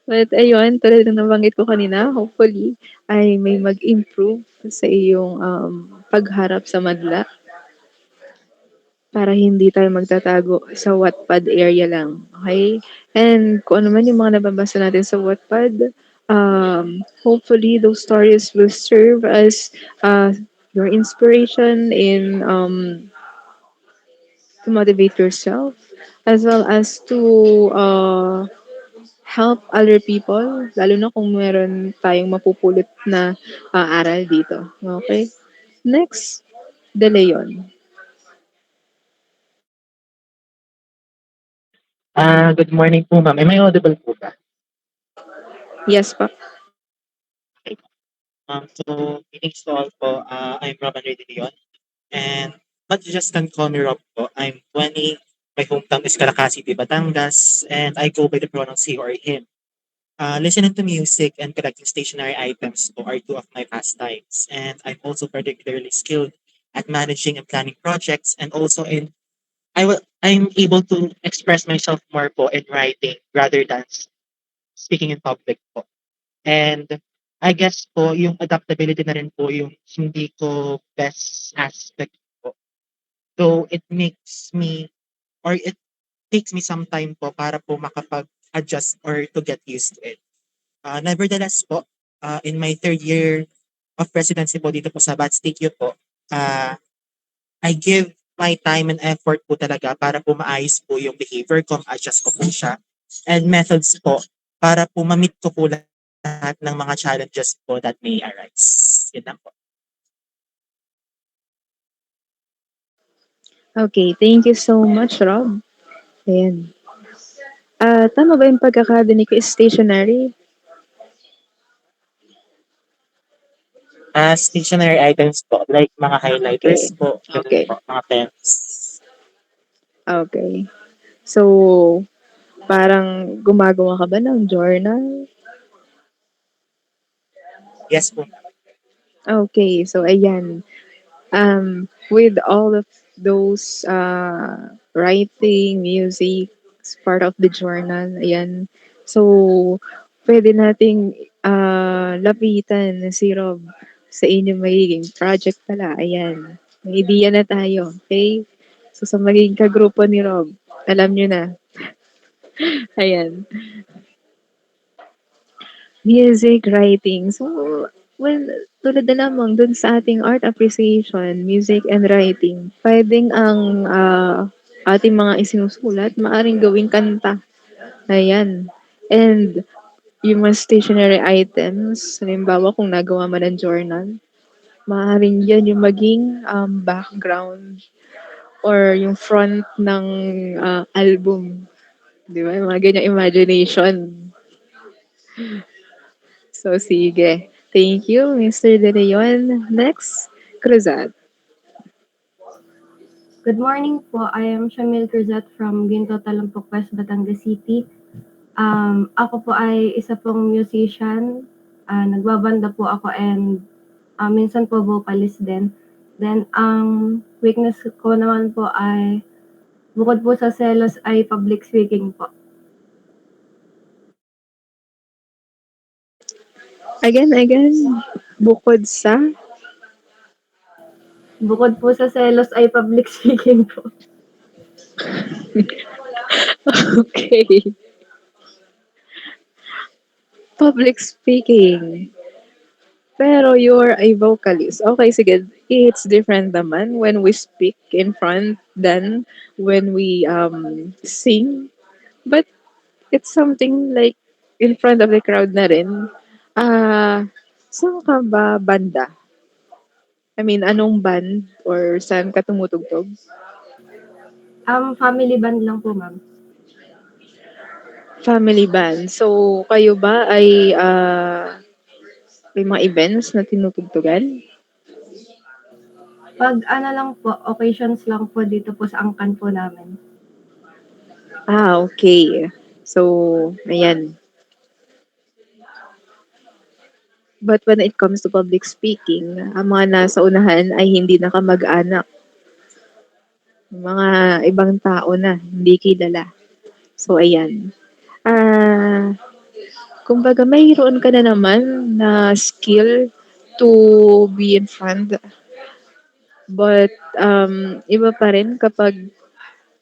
Speaker 2: But ayun, tulad ng nabanggit ko kanina, hopefully ay may mag-improve sa iyong pagharap sa madla para hindi tayo magtatago sa Wattpad area lang. Okay? And kung ano man yung mga nababasa natin sa Wattpad, hopefully those stories will serve as your inspiration in to motivate yourself as well as to help other people, lalo na kung meron tayong mapupulot na aral dito. Okay? Next, De Leon.
Speaker 14: Good morning po, ma'am. Am I audible po ba?
Speaker 2: Yes pa.
Speaker 14: Okay. Greetings to all po. I'm Roman De Leon. And but you just can call me Rob po. I'm 20. My hometown is Caracas City, Batangas. And I go by the pronouns he or him. Listening to music and collecting stationary items po are two of my pastimes. And I'm also particularly skilled at managing and planning projects and also I'm able to express myself more po in writing rather than speaking in public po. And I guess po yung adaptability na rin po yung hindi ko best aspect po. So it makes me or it takes me some time po para po makapag-adjust or to get used to it. Nevertheless po, in my third year of residency po dito po sa Bat State U po, I give my time and effort po talaga para po maayos po yung behavior ko, adjust ko po siya. And methods po para po ma-meet ko po lahat ng mga challenges po that may arise. Yun lang po.
Speaker 2: Okay, thank you so much, Rob. Ayan. Tama ba yung pagkakadinig ko is stationary?
Speaker 14: Stationary items po, like mga highlighters
Speaker 2: Okay.
Speaker 14: po, ganun
Speaker 2: Okay.
Speaker 14: po, mga pens.
Speaker 2: Okay. So, parang gumagawa ka ba ng journal?
Speaker 14: Yes po.
Speaker 2: Okay. So, ayan. With all of those writing, music, it's part of the journal. Ayan. So, pwede nating lapitan si Rob sa inyong magiging project pala. Ayan. May idea na tayo. Okay? So, sa magiging kagrupo ni Rob, alam nyo na. Ayan. Music writing. So, well, tulad na lamang dun sa ating art appreciation, music and writing, pwedeng ang ating mga isinusulat, maaring gawing kanta. Ayan. And yung mga stationary items, halimbawa kung nagawa man ng journal, maaaring yan yung maging background or yung front ng album. Di ba? Yung mga ganyang imagination. So, sige. Thank you, Mr. De Leon. Next, Cruzat.
Speaker 15: Good morning po. I am Shamil Cruzat from Ginto, Talampok West, Batangas City. Ako po ay isa pong musician. Nagbabanda po ako and minsan po vocalist din. Then, ang weakness ko naman po ay bukod po sa selos ay public speaking po.
Speaker 2: Again, bukod sa?
Speaker 15: Bukod po sa selos ay public speaking po.
Speaker 2: Okay. Public speaking. Pero you're a vocalist. Okay, sige. It's different naman when we speak in front than when we sing. But it's something like in front of the crowd na rin. Saan ka ba banda? I mean, anong band or saan ka tumutugtog?
Speaker 15: Family band lang po, ma'am.
Speaker 2: Family band. So, kayo ba ay may mga events na tinutugtugan?
Speaker 15: Pag ano lang po, occasions lang po dito po sa angkan po namin.
Speaker 2: Okay. So, ayan. But when it comes to public speaking, ang mga nasa unahan ay hindi na kamag-anak. Mga ibang tao na, hindi kilala. So, ayan. Kumbaga, mayroon ka na naman na skill to be in front. But, iba pa rin kapag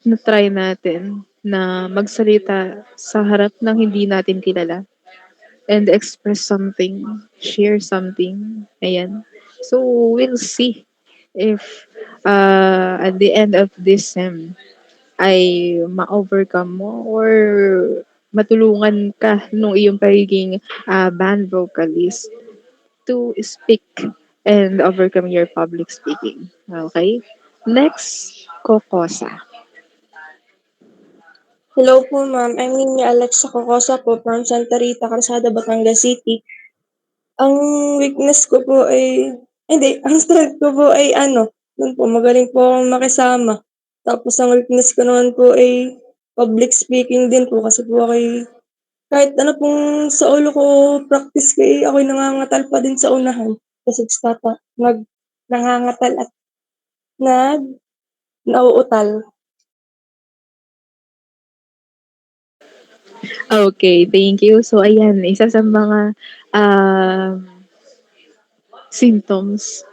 Speaker 2: na-try natin na magsalita sa harap ng hindi natin kilala and express something, share something. Ayan. So, we'll see if at the end of this sem ay ma-overcome mo or matulungan ka nung iyong pagiging band vocalist to speak and overcome your public speaking. Okay? Next, Kokosa.
Speaker 13: Hello po, ma'am. I'm Nina Alexa Cocosa po from Santa Rita, Calzada, Batangas City. Ang weakness ko po ay, hindi, ang strength ko po ay dun po, magaling po akong makisama. Tapos ang weakness ko naman po ay public speaking din po kasi po ako kahit ano pong sa ulo ko practice ko ako'y nangangatal pa din sa unahan. Kasi nangangatal at nauutal.
Speaker 2: Okay, thank you. So, ayan, isa sa mga um, symptoms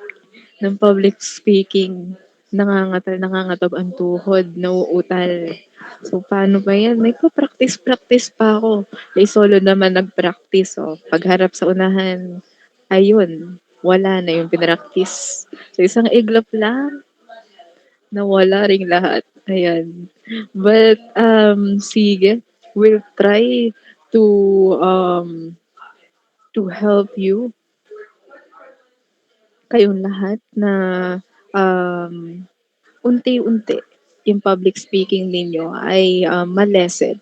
Speaker 2: ng public speaking, nangangatog ang tuhod, nauutal. So, paano ba yan? May pa-practice pa ako. May solo naman nag-practice. Oh. Pagharap sa unahan, ayun, wala na yung pinractice. So, isang iglap lang, nawala ring lahat. Ayan. But, sige, we'll try to help you kayong lahat na unti-unti yung public speaking ninyo ay ma-lessen.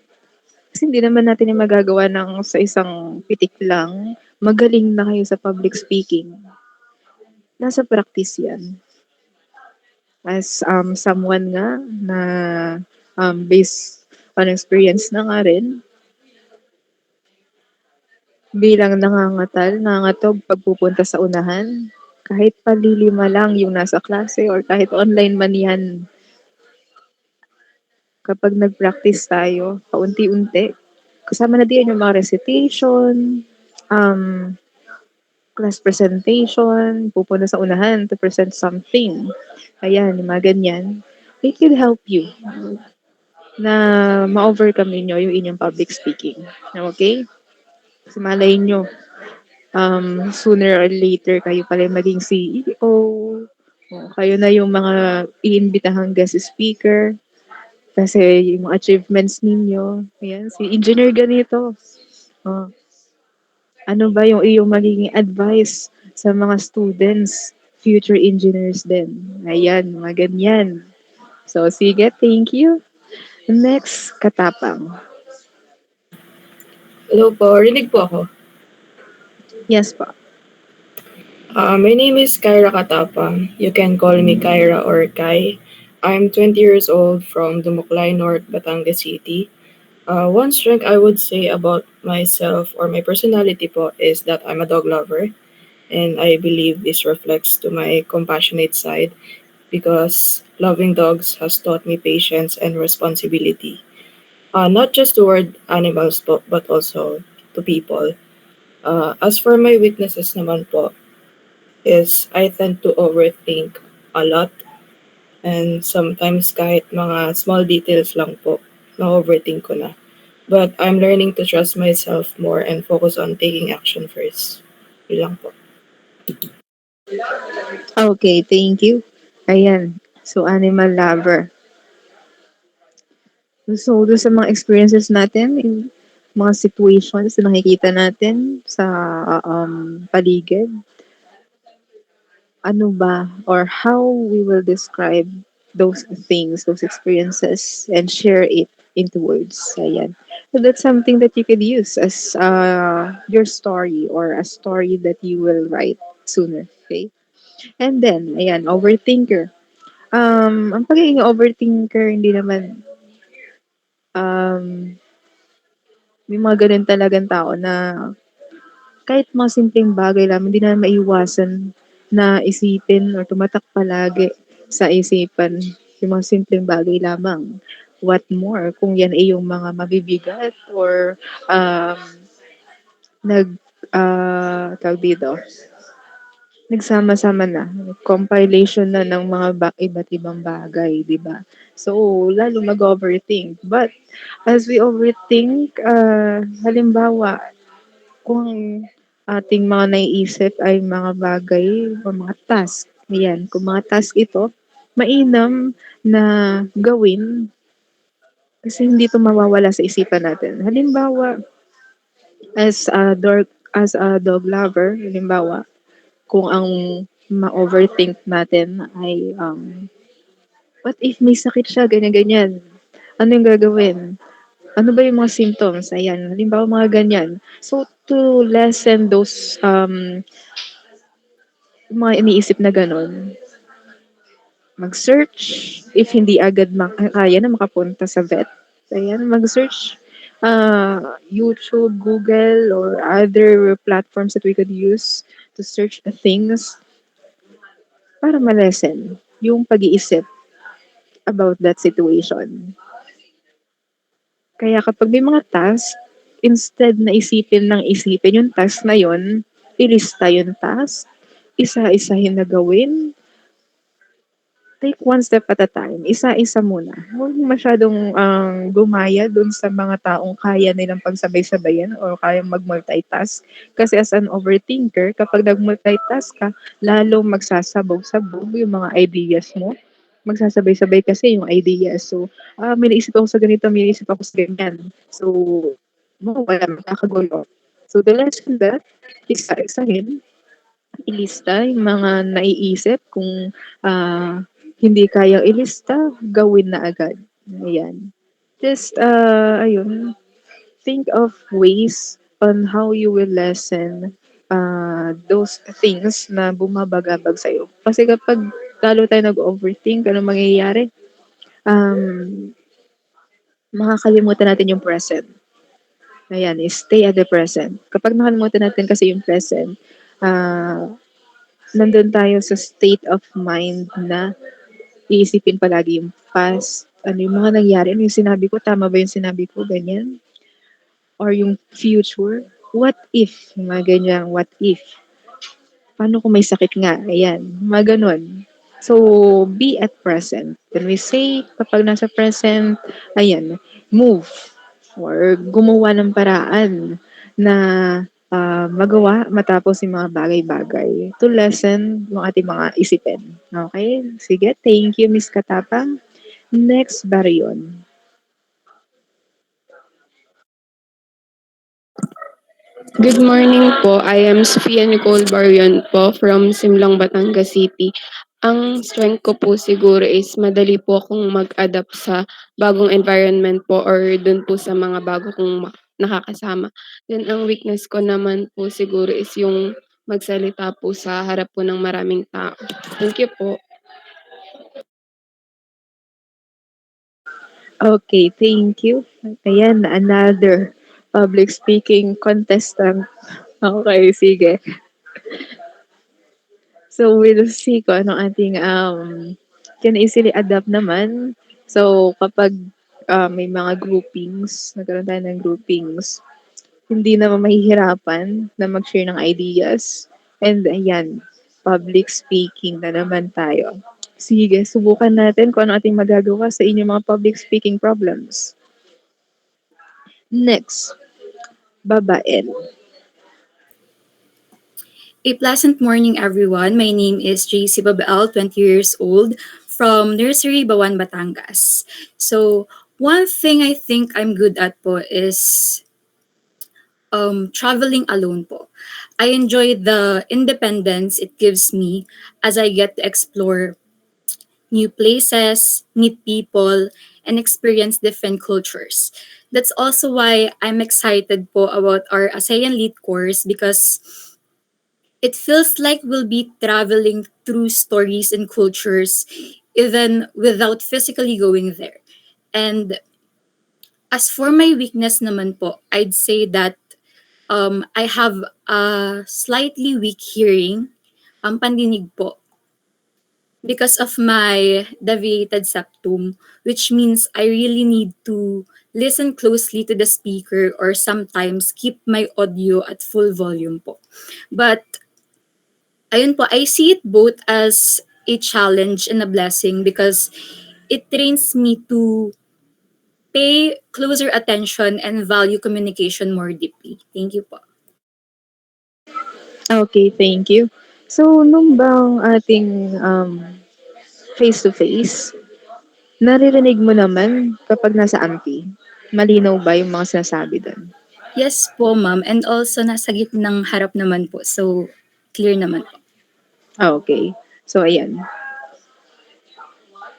Speaker 2: Kasi hindi naman natin yung magagawa ng sa isang pitik lang. Magaling na kayo sa public speaking. Nasa practice yan. As someone nga na based on experience na nga rin, bilang nangangatog pagpupunta sa unahan, kahit palilima lang yung nasa klase or kahit online man yan, kapag nag-practice tayo, paunti-unti, kasama na din yung mga recitation, um, class presentation, pupunta sa unahan to present something. Ayan, yung mga ganyan. It will help you na ma-overcome ninyo yung inyong public speaking. Okay? Kasi malay nyo, sooner or later, kayo pala yung maging CEO, o kayo na yung mga iimbitahang guest speaker, kasi yung mga achievements ninyo, ayan, si engineer ganito, oh, ano ba yung iyong magiging advice sa mga students, future engineers din. Ayan, mga ganyan. So, sige, thank you. Next, Katapang.
Speaker 16: Hello po, rinig po ako.
Speaker 2: Yes po.
Speaker 16: My name is Kyra Katapang. You can call me Kyra or Kai. I'm 20 years old from Dumuklay North, Batangas City. One strength I would say about myself or my personality po is that I'm a dog lover. And I believe this reflects to my compassionate side because loving dogs has taught me patience and responsibility. Not just toward animals po, but also to people. As for my weaknesses naman po, is I tend to overthink a lot and sometimes kahit mga small details lang po, na-overthink ko na. But I'm learning to trust myself more and focus on taking action first. Yun lang po.
Speaker 2: Okay, thank you. Ayan, so animal lover. So, doon sa mga experiences natin, yung mga situations na nakikita natin sa paligid, ano ba or how we will describe those things, those experiences, and share it into words. Ayan. So that's something that you could use as your story or a story that you will write sooner. Okay? And then, ayan, overthinker. Ang pagiging overthinker, hindi naman, um, may mga ganun talagang tao na kahit mga simpleng bagay lang, hindi na maiwasan na isipin or tumatak palagi sa isipan yung mga simpleng bagay lamang. What more kung yan ay yung mga mabibigat or um, nag tawag dito, nagsama-sama na, compilation na ng mga iba't ibang bagay, di ba? So, lalo mag-overthink. But, as we overthink, halimbawa, kung ating mga naiisip ay mga bagay o mga task, ayan, kung mga task ito, mainam na gawin kasi hindi ito mawawala sa isipan natin. Halimbawa, as a dog lover, halimbawa, kung ang ma-overthink natin ay what if may sakit siya, ganyan-ganyan. Ano yung gagawin? Ano ba yung mga symptoms? Ayan, halimbawa mga ganyan. So, to lessen those mga iniisip na gano'n, mag-search if hindi agad kaya na makapunta sa vet. Ayan, mag-search YouTube, Google, or other platforms that we could use to search things para ma-lessen yung pag-iisip about that situation. Kaya kapag may mga task, instead na isipin ng isipin yung task na yon, ilista yung task, isa-isahin na gawin, take one step at a time. Isa-isa muna. Huwag masyadong gumaya dun sa mga taong kaya nilang pagsabay-sabayan o kaya mag-multitask. Kasi as an overthinker, kapag nag-multitask ka, lalong magsasabog-sabog yung mga ideas mo. Magsasabay-sabay kasi yung ideas. So, may naisip ako sa ganito, may naisip ako sa ganyan. So, wala, magkakagulo. So, the lesson that, isa-isahin, ilista yung mga naiisip kung hindi kayang ilista, gawin na agad. Ayan. Just, ayun, think of ways on how you will lessen those things na bumabagabag sa'yo. Kasi kapag lalo tayo nag-overthink, ano mangyayari? Um, Makakalimutan natin yung present. Ayan, stay at the present. Kapag nakalimutan natin kasi yung present, nandun tayo sa state of mind na iisipin palagi yung past, ano yung mga nangyari, ano yung sinabi ko, tama ba yung sinabi ko, ganyan. Or yung future, what if, yung mga ganyan, what if. Paano kung may sakit nga, ayan, mga ganun. So, be at present. When we say, kapag nasa present, ayan, move or gumawa ng paraan na magawa matapos yung mga bagay-bagay to lessen yung ating mga isipin. Okay? Sige, thank you, Miss Katapang. Next, Barion.
Speaker 17: Good morning po. I am Sofia Nicole Barion po from Simlong, Batangas City. Ang strength ko po siguro is madali po akong mag-adapt sa bagong environment po or dun po sa mga bago kong nakakasama. Then ang weakness ko naman po siguro is yung magsalita po sa harap po ng maraming tao. Thank you po.
Speaker 2: Okay, thank you. Ayan, another public speaking contestant. Okay, sige. So, we'll see kung anong ating can easily adapt naman. So, kapag may mga groupings, nagkaroon tayo ng groupings, hindi naman mahihirapan na mag-share ng ideas. And ayan, public speaking na naman tayo. Sige, subukan natin kung ano ating magagawa sa inyong mga public speaking problems. Next, Babael.
Speaker 18: A pleasant morning, everyone. My name is JC Babel, 20 years old, from Nursery Bawan, Batangas. So, one thing I think I'm good at po is traveling alone po. I enjoy the independence it gives me as I get to explore new places, meet people, and experience different cultures. That's also why I'm excited po about our ASEAN Lead course because it feels like we'll be traveling through stories and cultures even without physically going there. And as for my weakness naman po, I'd say that I have a slightly weak hearing, pandinig po, because of my deviated septum, which means I really need to listen closely to the speaker or sometimes keep my audio at full volume po. But ayun po, I see it both as a challenge and a blessing because it trains me to pay closer attention and value communication more deeply. Thank you po.
Speaker 2: Okay, thank you. So, nung bang ating face-to-face, naririnig mo naman kapag nasa amphi? Malinaw ba yung mga sinasabi doon?
Speaker 18: Yes po, ma'am. And also, nasa gitnang harap naman po. So, clear naman po.
Speaker 2: Okay. So, ayan.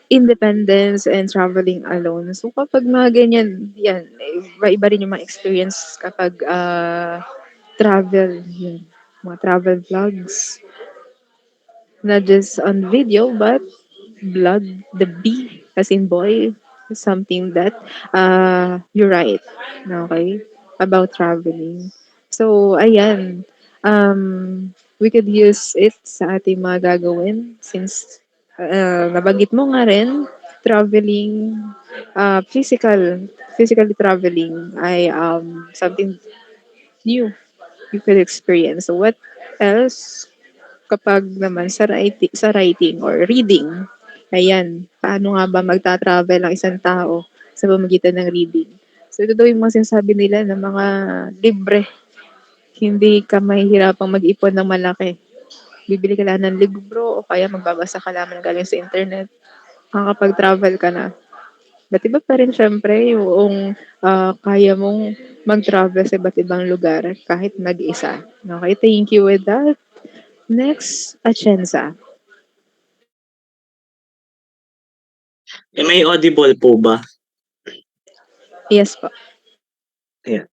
Speaker 2: Independence and traveling alone. So, kapag mga ganyan, yan, iba rin yung mga experience kapag travel, yun, mga travel vlogs. Not just on video, but blood, the B, as in boy, is something that you're right. Okay? About traveling. So, ayan. We could use it sa ating mga gagawin since nabanggit mo nga rin, traveling, physically traveling ay something new you could experience. So, what else kapag naman sa writing or reading, ayan, paano nga ba magta-travel ang isang tao sa pamamagitan ng reading? So, ito daw yung mga sinasabi nila ng mga libre. Hindi ka mahihirapang mag-ipon ng malaki. Bibili ka lang ng libro o kaya magbabasa ka lamang galing sa internet. Makakapag-travel ka na. Ba't iba pa rin syempre yung kaya mong mag-travel sa iba't ibang lugar kahit mag-isa. Okay, thank you with that. Next, Atienza.
Speaker 14: May audible po ba?
Speaker 2: Yes po.
Speaker 14: Ayan.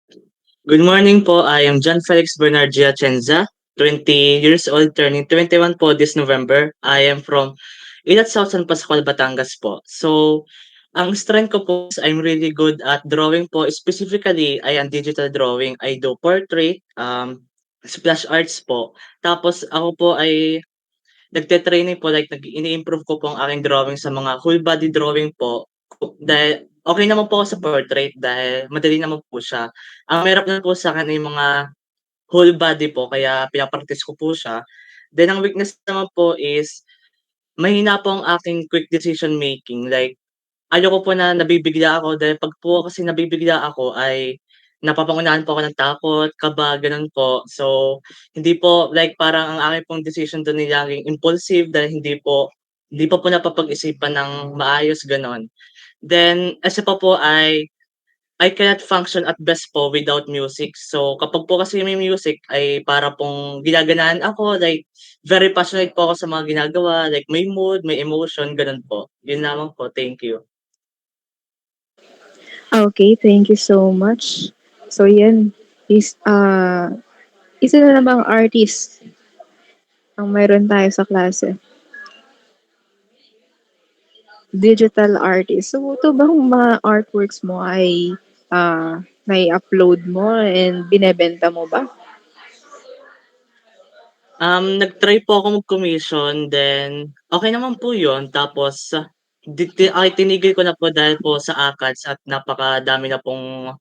Speaker 14: Good morning po. I am John Felix Bernard Giachenza, 20 years old, turning 21 po this November. I am from Ilat South San Pascual, Batangas po. So, ang strength ko po is I'm really good at drawing po. Specifically, I am digital drawing. I do portrait, splash arts po. Tapos ako po ay nagte-training po, like ini-improve ko po ang aking drawing sa mga whole body drawing po. Dahil okay naman po ako sa portrait dahil madali naman po siya. Ang mahirap lang po sa akin ay mga whole body po kaya pina-practice ko po siya. Then ang weakness naman po is mahina po ang aking quick decision making. Like ayoko po na nabibigla ako dahil 'pag po kasi nabibigla ako ay napapangunahan po ako ng takot, kaba, gano'n po. So, hindi po like parang ang aking pong decision do'n ay laging impulsive dahil hindi pa po napapag-isipan ng maayos, gano'n. Then isa pa po ay I cannot function at best po without music. So, kapag po kasi may music ay para pong ginaganahan ako, like very passionate po ako sa mga ginagawa, like may mood, may emotion, gano'n po. 'Yun lamang po, thank you.
Speaker 2: Okay, thank you so much. So yan, isa na namang artist ang mayroon tayo sa klase. Digital artist. So ito bang mga artworks mo ay nai-upload mo and binebenta mo ba?
Speaker 14: Nag-try po ako mag-commission then okay naman po 'yun tapos tinigil ko na po dahil po sa ACADS at napakadami na pong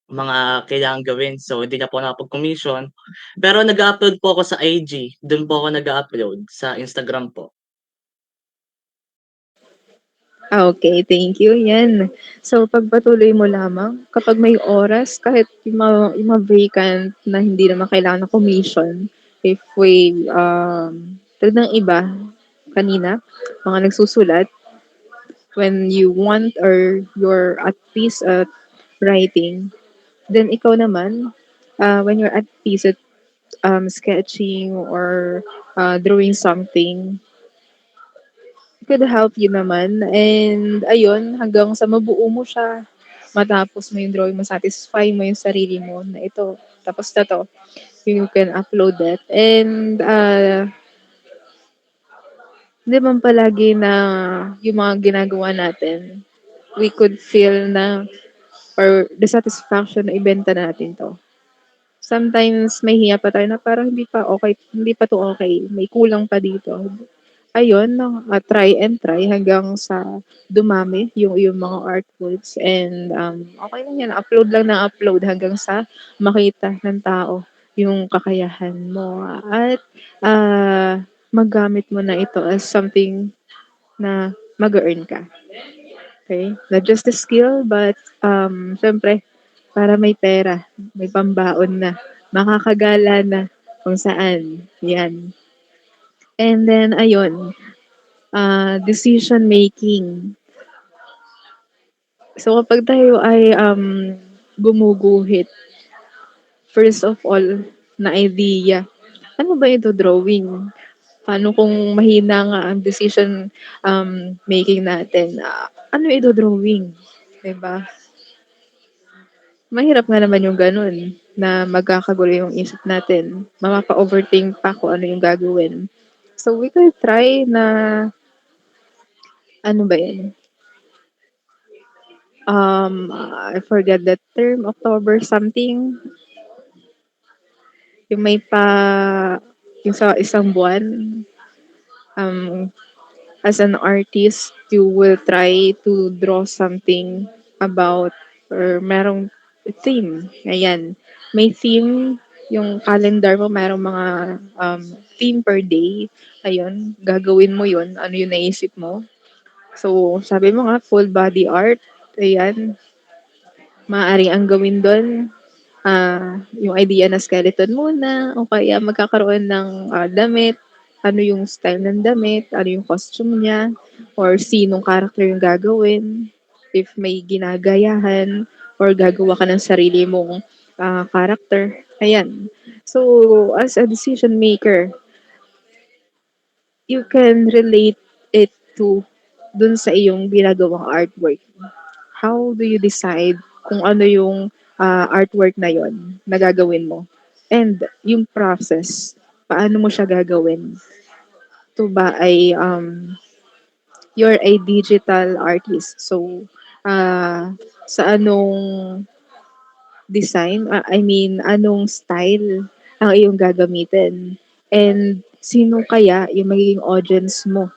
Speaker 14: mga kailangang gawin. So, hindi na po nakapag-commission. Pero nag-a-upload po ako sa IG, dun po ako nag-a-upload sa Instagram po.
Speaker 2: Okay, thank you. Yan. So, pagpatuloy mo lamang, kapag may oras, kahit yung mga vacant na hindi naman kailangan ng commission, if we, tulad ng iba, kanina, mga nagsusulat, when you want or you're at peace at writing, then ikaw naman, when you're at peace at sketching or drawing something, could help you naman. And ayun, hanggang sa mabuo mo siya, matapos mo yung drawing mo, satisfy mo yung sarili mo na ito, tapos na to, you can upload that. And di man palagi na yung mga ginagawa natin, we could feel na or the satisfaction na ibenta natin to. Sometimes may hiya pa tayo na parang hindi pa to okay, may kulang pa dito. Ayun, try and try hanggang sa dumami yung mga artworks and okay lang yan, upload lang na upload hanggang sa makita ng tao yung kakayahan mo at magamit mo na ito as something na mag-earn ka. Okay? Not just the skill, but syempre, para may pera, may pambaon na, makakagala na kung saan. Yan. And then, ayun, decision making. So, kapag tayo ay gumuguhit, first of all, na idea, ano ba ito drawing? Paano kung mahina nga ang decision making natin? Ano ito drawing? Diba? Mahirap nga naman yung ganun na magkakagulo yung isip natin. Mapapa-overthink pa kung ano yung gagawin. So, we could try na ano ba yan? I forget that term, October something. Yung may yung sa isang buwan, um, as an artist, you will try to draw something about or merong theme. Ayan. May theme, yung calendar mo, merong mga theme per day. Ayun, gagawin mo yun. Ano yung naisip mo? So, sabi mo nga, full body art. Ayan, maaari ang gawin do'n, yung idea na skeleton muna o kaya magkakaroon ng damit, ano yung style ng damit, ano yung costume niya, or sinong character yung gagawin, if may ginagayahan, or gagawa ka ng sarili mong character. Ayan. So, as a decision maker, you can relate it to dun sa iyong ginagawang artwork. How do you decide kung ano yung artwork na yon na gagawin mo? And yung process, paano mo siya gagawin? Ito ba ay you're a digital artist. So, sa anong design, I mean, anong style ang iyong gagamitin? And sino kaya yung magiging audience mo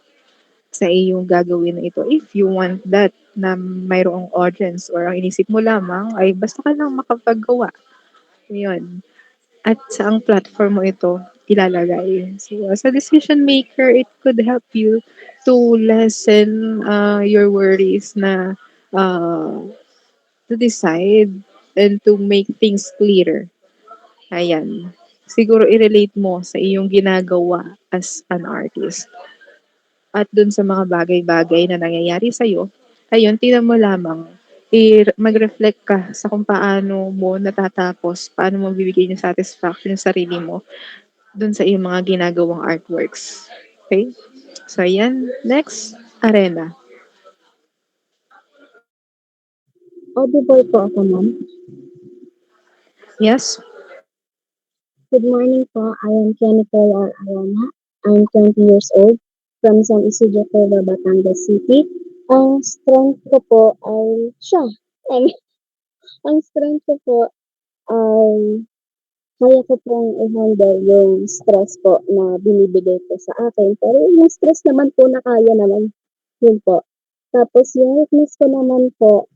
Speaker 2: sa iyong gagawin na ito? If you want that na mayroong audience or ang inisip mo lamang ay basta ka lang makapaggawa. Yun. At saang platform mo ito ilalagay. So, as a decision maker, it could help you to lessen your worries na uh, to decide and to make things clearer. Ayan. Siguro i-relate mo sa iyong ginagawa as an artist. At dun sa mga bagay-bagay na nangyayari sa'yo, ayun, tingnan mo lamang, mag-reflect ka sa kung paano mo natatapos, paano mo bibigay ng satisfaction sa sarili mo dun sa iyong mga ginagawang artworks. Okay? So, ayan. Next, Arena.
Speaker 19: Audible po ako, ma'am.
Speaker 2: Yes?
Speaker 19: Good morning po. I am Jennifer R. Arana. I'm 20 years old from San Isidro Cueva, Batangas City. Ang strength ko po ay siya. Ano? Ang strength ko po ay kaya ko pong i-handle yung stress po na binibigay po sa akin. Pero yung stress naman po na kaya naman, yun po. Tapos yung weakness ko naman po,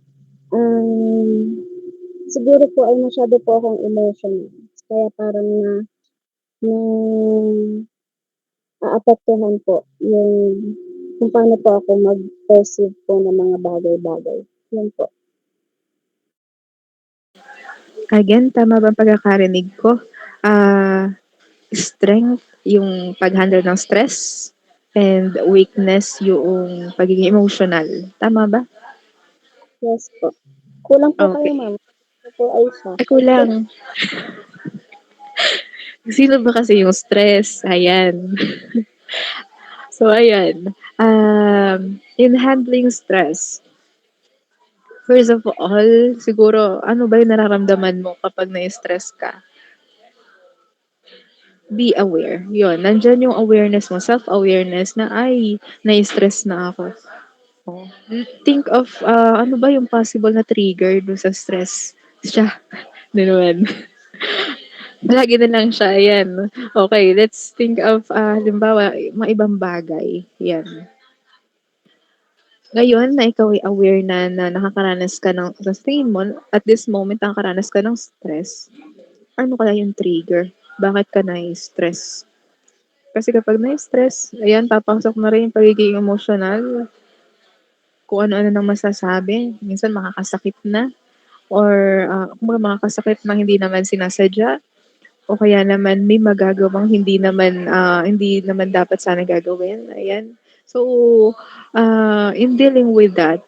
Speaker 19: siguro po ay masyado po akong emotional. Kaya parang na aapektuhan po yung kung paano po ako mag-perceive po ng mga bagay-bagay. Yun po.
Speaker 2: Again, tama ba ang pagkakarinig ko? Strength, yung pag-handle ng stress, and weakness, yung pagiging emotional. Tama ba?
Speaker 19: Yes po. Kulang po kayo,
Speaker 2: Okay.
Speaker 19: ma'am. Ito po ay siya.
Speaker 2: Ako lang. Sino ba kasi yung stress? Ayan. So, ayan. In handling stress, first of all, siguro, ano ba yung nararamdaman mo kapag na-stress ka? Be aware. Yun, nandyan yung awareness mo, self-awareness na, ay, na-stress na ako. Oh. Think of, ano ba yung possible na trigger do sa stress? Siya. Di naman. Lagi na lang siya. Ayan. Okay, let's think of, halimbawa, mga ibang bagay. Yan. Ngayon na ikaw ay aware na nakakaranas ka ng, sa tingin mo, at this moment, nakakaranas ka ng stress, ano kaya yung trigger? Bakit ka na-stress? Kasi kapag na-stress, ayan, papasok na rin yung pagiging emotional, kung ano-ano nang masasabi, minsan makakasakit na, or kung makakasakit na hindi naman sinasadya, o kaya naman may magagawang hindi naman dapat sana gagawin. Ayan. So, in dealing with that,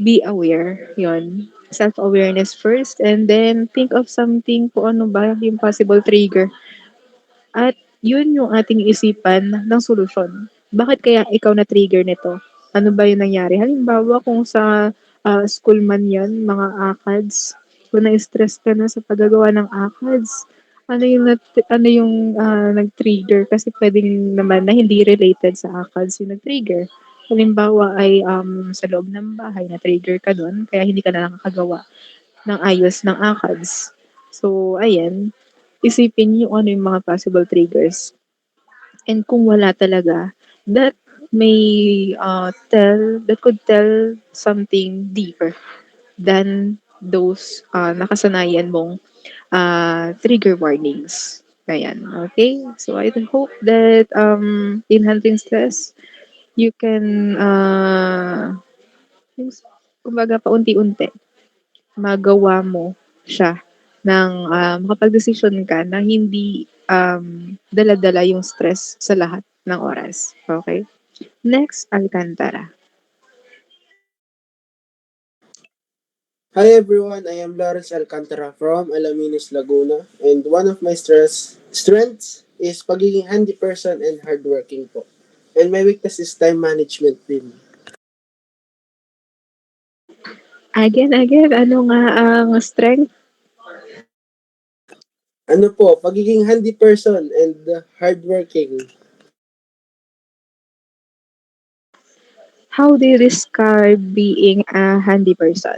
Speaker 2: be aware. Yon. Self-awareness first, and then think of something kung ano ba yung possible trigger. At yun yung ating isipan ng solusyon. Bakit kaya ikaw na-trigger nito? Ano ba yung nangyari? Halimbawa, kung sa school man yan, mga ACADS, kung na-stress ka na sa paggagawa ng ACADS, ano yung nag-trigger? Kasi pwedeng naman na hindi related sa ACADS yung nag-trigger. Halimbawa ay sa loob ng bahay, na-trigger ka doon, kaya hindi ka na nakakagawa ng ayos ng ACADS. So, ayan, isipin niyo ano yung mga possible triggers. And kung wala talaga, that that could tell something deeper than those nakasanayan mong trigger warnings. Ayan, okay? So I hope that in handling stress, you can, kumbaga paunti-unti, magawa mo siya ng makapag-desisyon ka na hindi dala-dala yung stress sa lahat ng oras. Okay? Next, Alcantara.
Speaker 20: Hi everyone, I am Lawrence Alcantara from Alaminos, Laguna, and one of my strengths is pagiging handy person and hardworking po. And my weakness is time management din.
Speaker 2: Again, ano nga ang strength?
Speaker 20: Ano po, pagiging handy person and hardworking.
Speaker 2: How do you describe being a handy person?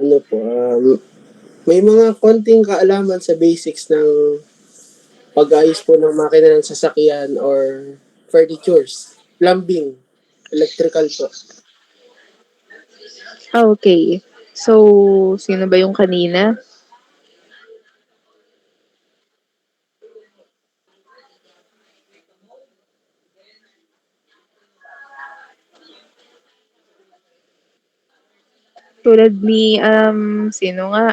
Speaker 20: Ano po, may mga konting kaalaman sa basics ng pag-ayos po ng makina ng sasakyan or furnitures, plumbing, electrical po.
Speaker 2: Okay. So, sino ba yung kanina? Tulad ni, sino nga?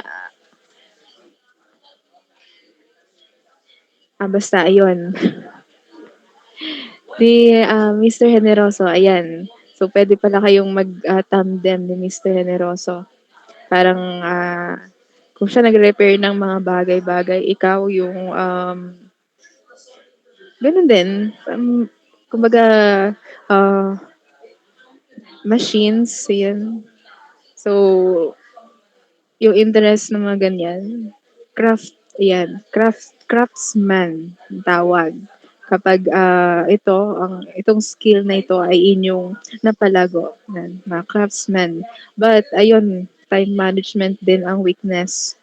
Speaker 2: Basta ayun. Ni, Mr. Generoso, ayan. So, pwede pala kayong mag-tandem ni Mr. Generoso. Parang, kung siya nagre-repair ng mga bagay-bagay, ikaw yung, gano'n din. Kumbaga, ah, machines, yan. So, yung interest ng mga ganyan, craftsman ang tawag. Kapag itong skill na ito ay inyong napalago, mga craftsman. But ayun, time management din ang weakness.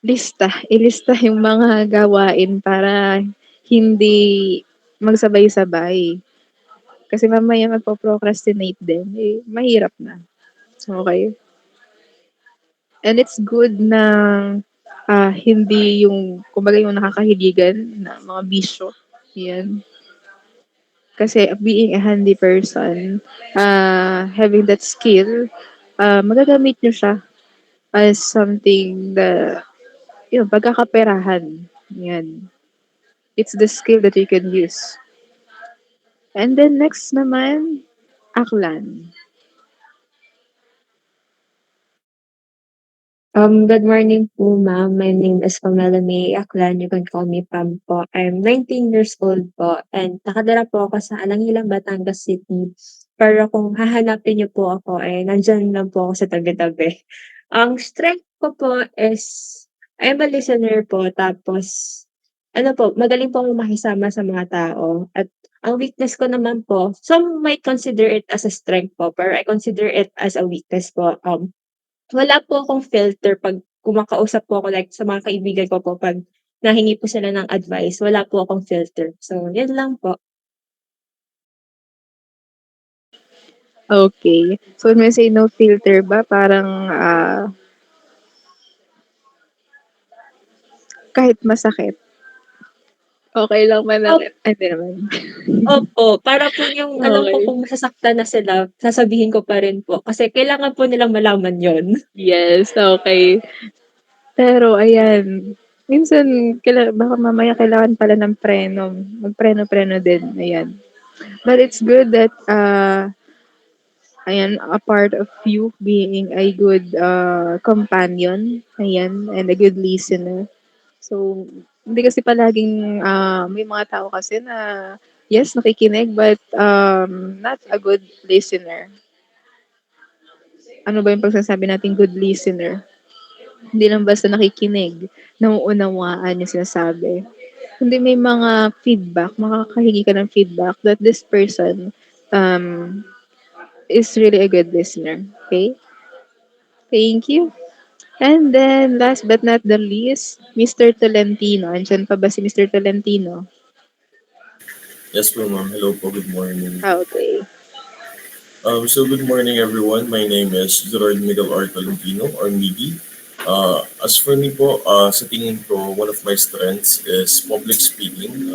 Speaker 2: Ilista yung mga gawain para hindi magsabay-sabay. Kasi mamaya magpo-procrastinate din, mahirap na. Okay? And it's good na hindi yung, kumbaga yung nakakahiligan na mga bisyo. Yan. Kasi being a handy person, having that skill, magagamit nyo siya as something that, pagkakaperahan. Yan. It's the skill that you can use. And then next naman, Aklan.
Speaker 21: Good morning po, ma'am. My name is Pamela May Aklan. You can call me Pam po. I'm 19 years old po and nakatira po ako sa Alangilang, Batangas City. Pero kung hahanapin niyo po ako, nandiyan lang po ako sa tabi-tabi. Ang strength ko po is I'm a listener po tapos magaling po akong makisama sa mga tao at ang weakness ko naman po, some might consider it as a strength po, pero I consider it as a weakness po. Wala po akong filter 'pag kumakausap po ako like sa mga kaibigan ko po 'pag nahingi po sila ng advice, wala po akong filter. So, yun lang po.
Speaker 2: Okay. So, when we say no filter ba, parang kahit masakit, okay lang manakit? Ay, hindi naman.
Speaker 21: Opo, para po yung alam ko
Speaker 2: Okay.
Speaker 21: kung masasaktan na sila, sasabihin ko pa rin po kasi kailangan po nilang malaman yun.
Speaker 2: Yes, okay. Pero ayan, minsan baka mamaya kailangan pala ng preno, magpreno-preno din, ayan. But it's good that, ayan, a part of you being a good, companion, ayan, and a good listener. So, hindi kasi palaging, may mga tao kasi na, yes, nakikinig but, not a good listener. Ano ba yung pagsasabi nating good listener? Hindi lang basta nakikinig, nauunawaan yung sinasabi. Kundi may mga feedback, makakahingi ka ng feedback that this person um, is really a good listener. Okay? Thank you. And then, last but not the least, Mr. Tolentino. Andiyan pa ba si Mr. Tolentino?
Speaker 7: Yes po, ma'am. Hello po. Good morning.
Speaker 2: Okay.
Speaker 7: So good morning, everyone. My name is Gerard Miguel R. Tolentino, or Miggy. As for me po, sa tingin ko, one of my strengths is public speaking.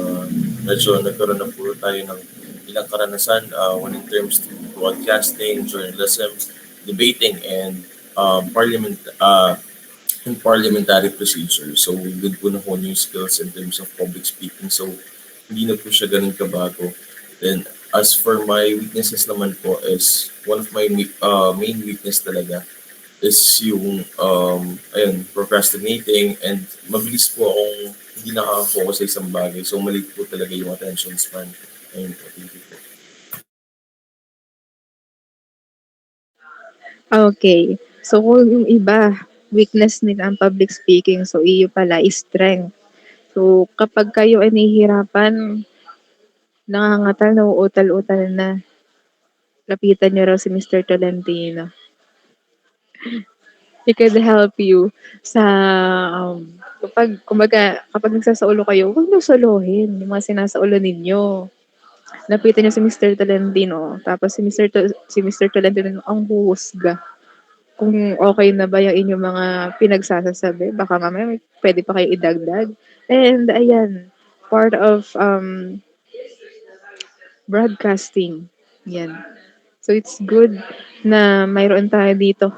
Speaker 7: Medyo nagkaroon na po tayo ng ilang karanasan when in terms to broadcasting, journalism, debating, and parliament in parliamentary procedure. So, good po na po yung skills in terms of public speaking. So, hindi na po siya ganun kabago. Then, as for my weaknesses naman po is, one of my main weakness talaga is yung, procrastinating and mabilis po akong hindi nakaka-focus sa isang bagay. So, maliit po talaga yung attention span. Ayun po, thank you po.
Speaker 2: Okay. So kung yung iba, weakness nila ang public speaking, so iyo pala is strength. So kapag kayo ay nahihirapan, nangangatal, nauutal-utal na, lapitan niyo raw si Mr. Tolentino. He could help you sa kapag nagsasaulo kayo, huwag niyo solohin yung mga sinasaulo ninyo. Lapitan niyo si Mr. Tolentino, tapos si Mr. Tolentino ang huhusga kung okay na ba yung inyong mga pinagsasasabi. Baka mamaya pwede pa kayo idagdag. And ayan, part of broadcasting. Yan. So it's good na mayroon tayo dito.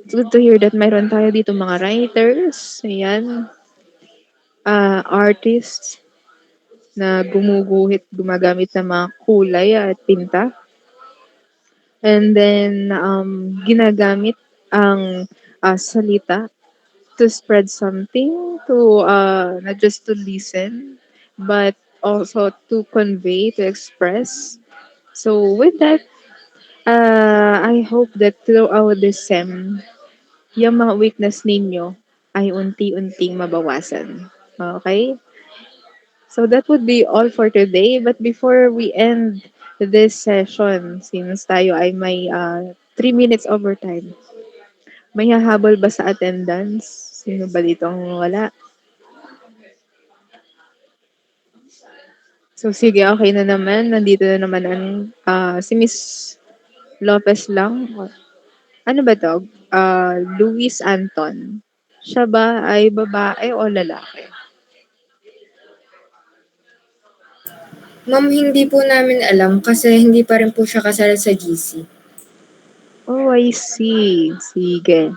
Speaker 2: It's good to hear that mayroon tayo dito mga writers, ayan, artists na gumagamit ng mga kulay at tinta. And then, ginagamit ang salita to spread something, to not just to listen, but also to convey, to express. So with that, I hope that throughout this SEM, yung mga weakness ninyo ay unti-unting mabawasan. Okay? So that would be all for today. But before we end this session, since tayo ay may 3 minutes overtime, may hahabol ba sa attendance? Sino ba ditong wala? So sige, okay na naman. Nandito na naman ang si Miss Lopez lang. Ano ba 'to? Luis Anton. Siya ba ay babae o lalaki?
Speaker 3: Ma'am, hindi po namin alam kasi hindi pa rin po siya kasal sa GC.
Speaker 2: Oh, I see. Sige.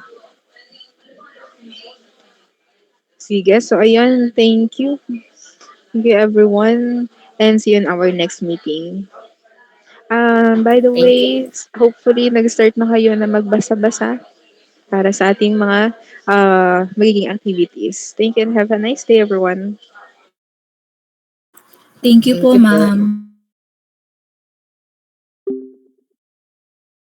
Speaker 2: Sige. So, ayun. Thank you. Thank you, everyone. And see you in our next meeting. By the
Speaker 3: Thank you.
Speaker 2: way, hopefully, nag-start na kayo na magbasa-basa para sa ating mga magiging activities. Thank you and have a nice day, everyone.
Speaker 18: Thank you
Speaker 3: Thank
Speaker 18: po,
Speaker 3: you po.
Speaker 18: ma'am.